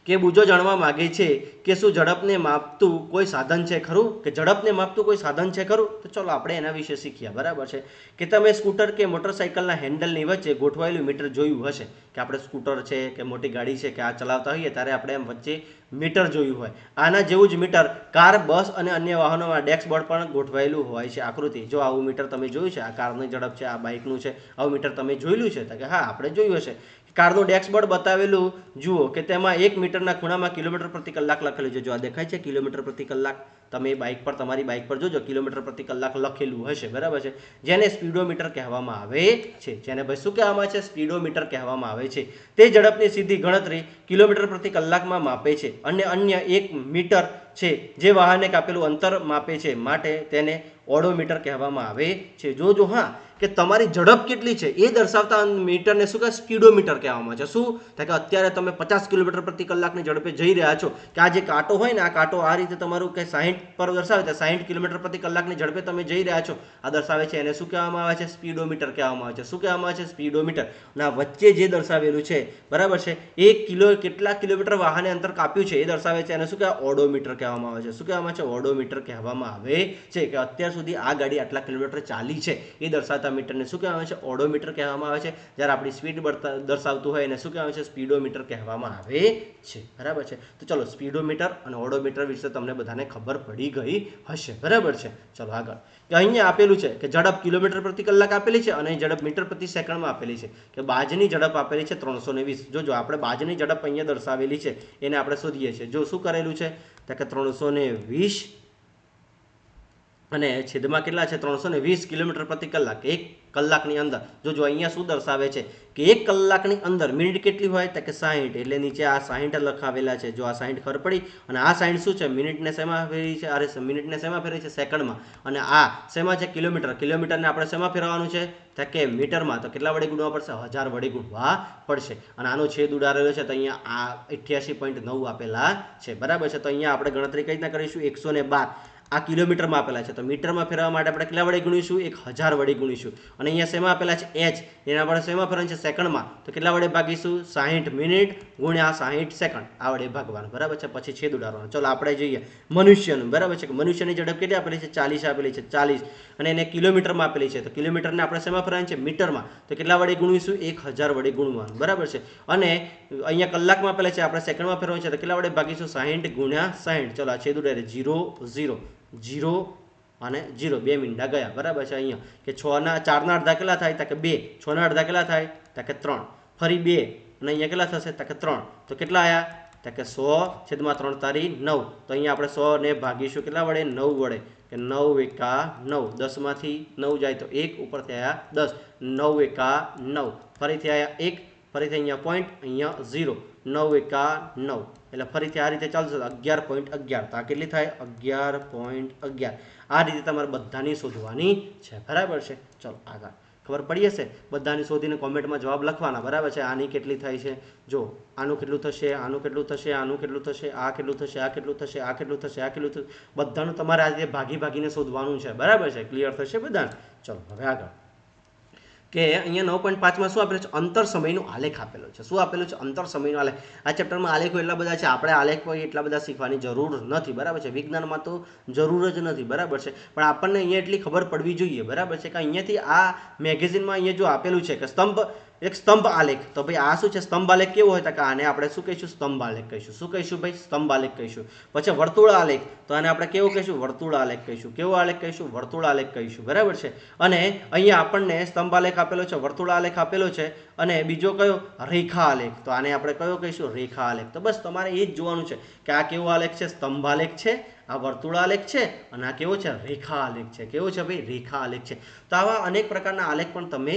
કે બુજો જાણવા માગે છે કે શું ઝડપને માપતું કોઈ સાધન છે ખરું, કે ઝડપને માપતું કોઈ સાધન છે ખરું. તો ચલો આપણે એના વિશે શીખ્યા, બરાબર છે. કે તમે સ્કૂટર કે મોટરસાઇકલના હેન્ડલની વચ્ચે ગોઠવાયેલું મીટર જોયું હશે, કે આપણે સ્કૂટર છે કે મોટી ગાડી છે કે આ ચલાવતા હોઈએ ત્યારે આપણે એમ વચ્ચે મીટર જોયું હોય. આના જેવું જ મીટર કાર, બસ અને અન્ય વાહનોમાં ડેશબોર્ડ પણ ગોઠવાયેલું હોય છે. આકૃતિ જો આવું મીટર તમે જોયું છે, આ કારની ઝડપ છે, આ બાઇકનું છે, આવું મીટર તમે જોયેલું છે? તો કે હા, આપણે જોયું હશે. કારનું ડેશબોર્ડ બતાવેલું જુઓ કે તેમાં 1 મીટરના ખૂણામાં કિલોમીટર પ્રતિ કલાક લખેલું છે. જો આ દેખાય છે કિલોમીટર પ્રતિ કલાક, તમે બાઇક પર, તમારી બાઇક પર જોજો કિલોમીટર પ્રતિ કલાક લખેલું હશે, બરાબર છે. જેને સ્પીડોમીટર કહેવામાં આવે છે. જેને ભાઈ શું કહેવામાં આવે છે? સ્પીડોમીટર કહેવામાં આવે છે. તે ઝડપની સીધી ગણતરી કિલોમીટર પ્રતિ કલાકમાં માપે છે અને અન્ય 1 મીટર છે જે વાહનને કાપેલું અંતર માપે છે, માટે તેને ઓડોમીટર કહેવામાં આવે છે. જોજો હા, કે તમારી ઝડપ કેટલી છે એ દર્શાવતા મીટરને શું કહે? સ્પીડોમીટર કહેવામાં આવે છે. શું થાય કે અત્યારે તમે 50 કિલોમીટર પ્રતિ કલાકની ઝડપે જઈ રહ્યા છો, કે આ જે કાંટો હોય ને, આ કાંટો આ રીતે તમારું કે 60 પર દર્શાવે છે, 60 કિલોમીટર પ્રતિ કલાકની ઝડપે તમે જઈ રહ્યા છો, આ દર્શાવે છે. એને શું કહેવામાં આવે છે? સ્પીડોમીટર કહેવામાં આવે છે. શું કહેવામાં આવે છે? સ્પીડોમીટર. અને આ વચ્ચે જે દર્શાવેલું છે, બરાબર છે, કેટલા કિલોમીટર વાહને અંતર કાપ્યું છે એ દર્શાવે છે. એને શું કહેવાય? ઓડોમીટર કહેવામાં આવે છે. શું કહેવામાં આવે છે? ઓડોમીટર કહેવામાં આવે છે. કે અત્યાર સુધી આ ગાડી આટલા કિલોમીટર ચાલી છે એ દર્શાવતા મીટરને શું કહેવામાં આવે છે? ઓડોમીટર કહેવામાં આવે છે. જ્યારે આપણી સ્પીડ દર્શાવતું હોય એને શું કહેવામાં આવે છે? સ્પીડોમીટર કહેવામાં આવે છે, બરાબર છે. તો ચલો, સ્પીડોમીટર અને ઓડોમીટર વિશે તમને બધાને ખબર પડી ગઈ હશે, બરાબર છે. ચલો આગળ, કે અહીંયા આપેલું છે કે ઝડપ કિલોમીટર પ્રતિ કલાક આપેલી છે અને ઝડપ મીટર પ્રતિ સેકન્ડમાં આપેલી છે. કે બાજની ઝડપ આપેલી છે 320. જોજો આપણે બાજની ઝડપ અહીંયા દર્શાવેલી છે, એને આપણે શોધીએ છીએ. જો શું કરેલું છે તો કે 320 અને છેદમાં કેટલા છે? 320 કિલોમીટર પ્રતિ કલાક, 1 કલાકની અંદર. જોજો અહીંયા શું દર્શાવે છે કે 1 કલાકની અંદર મિનિટ કેટલી હોય તો કે 60. એટલે નીચે આ 60 લખાવેલા છે. જો આ 60 ખબર પડી. અને આ 60 શું છે? મિનિટને શેમાં ફેરવી છે? અરે મિનિટને શેમાં ફેરવી છે? સેકન્ડમાં. અને આ શેમાં છે? કિલોમીટર. કિલોમીટરને આપણે શેમાં ફેરવવાનું છે તો કે મીટરમાં. તો કેટલા વડે ગુણવા પડશે? 1000 વડે ગુણવા પડશે. અને આનો છેદ ઉડાડેલો છે તો અહીંયા આ 88.9 આપેલા છે, બરાબર છે. તો અહીંયા આપણે ગણતરી કઈ રીતના કરીશું? 112 આ કિલોમીટરમાં આપેલા છે, તો મીટરમાં ફેરવવા માટે આપણે કેટલા વડે ગુણીશું? 1000 વડે ગુણીશું. અને અહીંયા શેમાં આપેલા છે? h, એના આપણે શેમાં ફેરવવાનું છે? સેકન્ડમાં. તો કેટલા વડે ભાગીશું? 60 મિનિટ ગુણ્યા 60 સેકન્ડ, આ વડે ભાગવાનું, બરાબર છે. પછી છેદ ઉડાડવાનો. ચલો આપણે જોઈએ મનુષ્યનું, બરાબર છે. કે મનુષ્યની ઝડપ કેટલી આપેલી છે? 40 આપેલી છે, 40. અને એને કિલોમીટરમાં આપેલી છે, તો કિલોમીટરને આપણે શેમાં ફેરવવાનું છે? મીટરમાં. તો કેટલા વડે ગુણીશું? 1000 વડે ગુણવાનું, બરાબર છે. અને અહીંયા કલાકમાં આપેલા છે, આપણે સેકન્ડમાં ફેરવવાનું છે, તો કેટલા વડે ભાગીશું? 60 ગુણ્યા 60. ચલો આ છેદ ઉડાડે 0 0 અને 0, 2 મીંડા ગયા, બરાબર છે. અહીંયા કે 4ના અડધા કેટલા થાય તો કે 2, 6ના અડધા કેટલા થાય તો કે 3, ફરી 2 અને અહીંયા કેટલા થશે તો કે 3. તો કેટલા આવ્યા તો કે 100 છેદમાં 3 તારી 9. તો અહીંયા આપણે 100 ને ભાગીશું કેટલા વડે? 9 વડે. કે 9 એકા 9, 10 માંથી 9 જાય તો 1, ઉપરથી આવ્યા 10, 9 એકા 9, ફરીથી આવ્યા 1, ફરીથી અહીંયા પોઈન્ટ, અહીંયા 0, 9 એકા 9, એટલે ફરીથી આ રીતે ચાલશે 11.11. તો આ કેટલી થાય? 11.11. આ રીતે તમારે બધાની શોધવાની છે, બરાબર છે. ચલો આગળ, ખબર પડી હશે? બધાની શોધીને કોમેન્ટમાં જવાબ લખવાના, બરાબર છે. આની કેટલી થાય છે? જો આનું કેટલું થશે, આનું કેટલું થશે, આનું કેટલું થશે, આ કેટલું થશે, આ કેટલું થશે, આ કેટલું થશે, આ કેટલું થશે, બધાનું તમારે આ રીતે ભાગીને શોધવાનું છે, બરાબર છે. ક્લિયર થશે બધાને? ચલો હવે આગળ, કે અહીંયા 9.5માં શું આપેલું છે? અંતર સમયનો આલેખ આપેલો છે. શું આપેલું છે? અંતર સમયનો આલેખ. આ ચેપ્ટરમાં આલેખો એટલા બધા છે, આપણે આલેખ પર એટલા બધા શીખવાની જરૂર નથી, બરાબર છે. વિજ્ઞાનમાં તો જરૂર જ નથી, બરાબર છે. પણ આપણને અહીંયા એટલી ખબર પડવી જોઈએ, બરાબર છે, કે અહીંયાથી આ મેગેઝિનમાં અહીંયા જો આપેલું છે કે એક સ્તંભ આલેખ, તો ભાઈ આ શું છે? સ્તંભ આલેખ કેવો હોય તો કે આને આપણે શું કહીશું? સ્તંભ આલેખ કહીશું. શું કહીશું ભાઈ? સ્તંભ આલેખ કહીશું. પછી વર્તુળ આલેખ, તો આને આપણે કેવો કહીશું? વર્તુળ આલેખ કહીશું. કેવો આલેખ કહીશું? વર્તુળ આલેખ કહીશું, બરાબર છે. અને અહીંયા આપણને સ્તંભ આલેખ આપેલો છે, વર્તુળ આલેખ આપેલો છે, અને બીજો કયો? રેખા આલેખ. તો આને આપણે કયો કહીશું? રેખા આલેખ. તો બસ તમારે એ જ જોવાનું છે કે આ કેવો આલેખ છે? સ્તંભ આલેખ છે, આ વર્તુળ આલેખ છે, અને આ કેવો છે? રેખા આલેખ છે. કેવો છે ભાઈ? રેખા આલેખ છે. તો આવા અનેક પ્રકારના આલેખ પણ તમે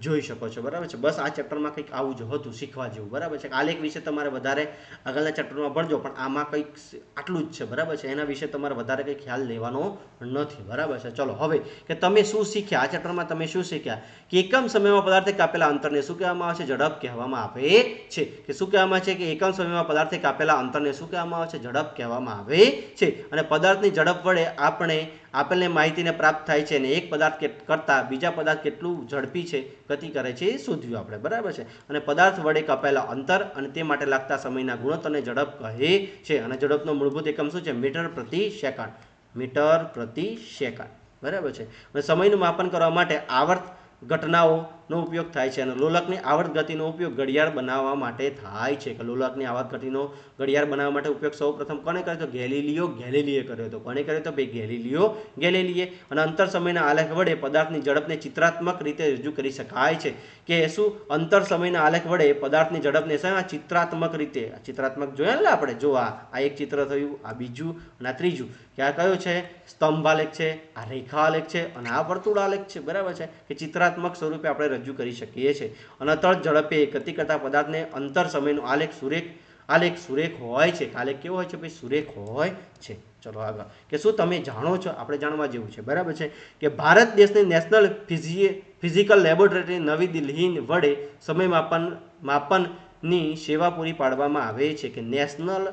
જોઈ શકો છો, બરાબર છે. બસ આ ચેપ્ટરમાં કંઈક આવું જ હતું શીખવા જેવું, બરાબર છે. આલેખ વિશે તમારે વધારે આગળના ચેપ્ટરમાં ભણજો, પણ આમાં કંઈક આટલું જ છે, બરાબર છે. એના વિશે તમારે વધારે કંઈ ખ્યાલ લેવાનો નથી, બરાબર છે. ચલો હવે, કે તમે શું શીખ્યા આ ચેપ્ટરમાં? તમે શું શીખ્યા? કે એકમ સમયમાં પદાર્થે કાપેલા અંતરને શું કહેવામાં આવે છે? ઝડપ કહેવામાં આવે છે. કે શું કહેવામાં છે? કે એકમ સમયમાં પદાર્થે કાપેલા અંતરને શું કહેવામાં આવે છે? ઝડપ કહેવામાં આવે છે. અને પદાર્થની ઝડપ વડે આપણે આપેલને માહિતીને પ્રાપ્ત થાય છે અને એક પદાર્થ કરતાં બીજા પદાર્થ કેટલું ઝડપી છે ગતિ કરે છે એ શોધ્યું આપણે, બરાબર છે. અને પદાર્થ વડે કપાયેલા અંતર અને તે માટે લાગતા સમયના ગુણોત્તરને ઝડપ કહે છે. અને ઝડપનો મૂળભૂત એકમ શું છે? મીટર પ્રતિ સેકન્ડ. મીટર પ્રતિ સેકન્ડ, બરાબર છે. અને સમયનું માપન કરવા માટે આવર્ત ઘટનાઓનો ઉપયોગ થાય છે અને લોલકની આવર્ત ગતિનો ઉપયોગ ઘડિયાળ બનાવવા માટે થાય છે. કે લોલકની આવર્ત ગતિનો ઘડિયાળ બનાવવા માટે ઉપયોગ સૌ પ્રથમ કોને કર્યો તો? ગેલિલિયો ગેલિલીએ કર્યો હતો. કોને કર્યો તો? ભાઈ ગેલિલિયો ગેલિલીએ. અને અંતર સમયના આલેખ વડે પદાર્થની ઝડપને ચિત્રાત્મક રીતે રજૂ કરી શકાય છે. કે શું? અંતર સમયના આલેખ વડે પદાર્થની ઝડપને ચિત્રાત્મક રીતે, ચિત્રાત્મક જોયા ને આપણે, જો આ એક ચિત્ર થયું, આ બીજું અને આ ત્રીજું. કે આ કયો છે? સ્તંભ આલેખ છે, આ રેખા આલેખ છે અને આ વર્તુળ આલેખ છે, બરાબર છે. કે ચિત્રાત્મક સ્વરૂપે આપણે રજૂ કરી શકીએ છીએ. અને તળ ઝડપે ગતિ કરતા પદાર્થને અંતર સમયનો આલેખ સુરેખ હોય છે. આલેખ કેવો હોય છે ભાઈ? સુરેખ હોય છે. ચલો આગળ. કે શું તમે જાણો છો? આપણે જાણવા જેવું છે, બરાબર છે. કે ભારત દેશની નેશનલ ફિઝિકલ લેબોરેટરી નવી દિલ્હી વડે સમય માપનની સેવા પૂરી પાડવામાં આવે છે. કે નેશનલ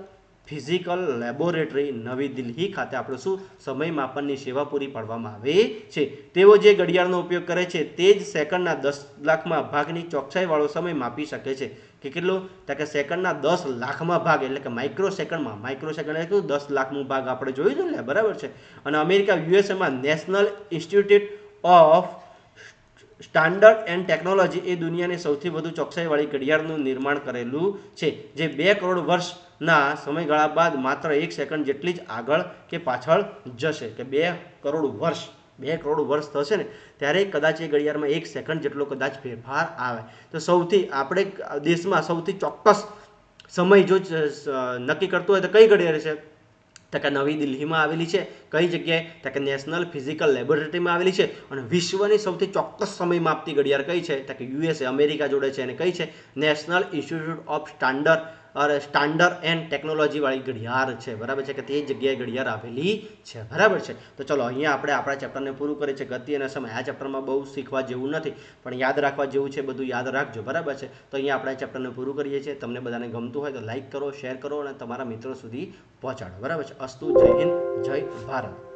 ફિઝિકલ લેબોરેટરી નવી દિલ્હી ખાતે આપણે શું? સમય માપનની સેવા પૂરી પાડવામાં આવે છે. તેઓ જે ઘડિયાળનો ઉપયોગ કરે છે તે જ સેકન્ડના 10 લાખમાં ભાગની ચોકસાઈવાળો સમય માપી શકે છે. કે કેટલું? કે સેકન્ડના 10 લાખમાં ભાગ, એટલે કે માઇક્રો સેકન્ડમાં. માઇક્રો સેકન્ડ એટલે 10 લાખનું ભાગ આપણે જોયું હતું ને, બરાબર છે. અને અમેરિકા યુએસએમાં national institute of standard and technology એ દુનિયાની સૌથી વધુ ચોકસાઈવાળી ઘડિયાળનું નિર્માણ કરેલું છે. જે 2 કરોડ વર્ષના સમયગાળા બાદ માત્ર 1 સેકન્ડ જેટલી જ આગળ કે પાછળ જશે. કે 2 કરોડ વર્ષ થશે ને ત્યારે કદાચ એ ઘડિયાળમાં 1 સેકન્ડ જેટલો કદાચ ફેરફાર આવે. તો સૌથી આપણે દેશમાં સૌથી ચોક્કસ સમય જો નક્કી કરતો હોય તો કઈ ઘડિયાળ છે? કે નવી દિલ્હીમાં આવેલી છે. કઈ જગ્યાએ? કે નેશનલ ફિઝિકલ લેબોરેટરીમાં આવેલી છે. અને વિશ્વની સૌથી ચોક્કસ સમય માપતી ઘડિયાળ કઈ છે? કે યુએસએ, અમેરિકા જોડે છે. અને કઈ છે? National institute of standard and technology વાળી ઘડિયાળ છે, બરાબર છે. કે તે જગ્યાએ ઘડિયાળ આવેલી છે, બરાબર છે. તો ચલો અહીંયા આપણે આપણા ચેપ્ટરને પૂરું કરીએ છીએ, ગતિ અને સમય. આ ચેપ્ટરમાં બહુ શીખવા જેવું નથી, પણ યાદ રાખવા જેવું છે, બધું યાદ રાખજો, બરાબર છે. તો અહીંયા આપણે ચેપ્ટરને પૂરું કરીએ છીએ. તમને બધાને ગમતું હોય તો લાઈક કરો, શેર કરો અને તમારા મિત્રો સુધી પહોંચાડો, બરાબર છે. અસ્તુ. જય હિન્દ, જય ભારત.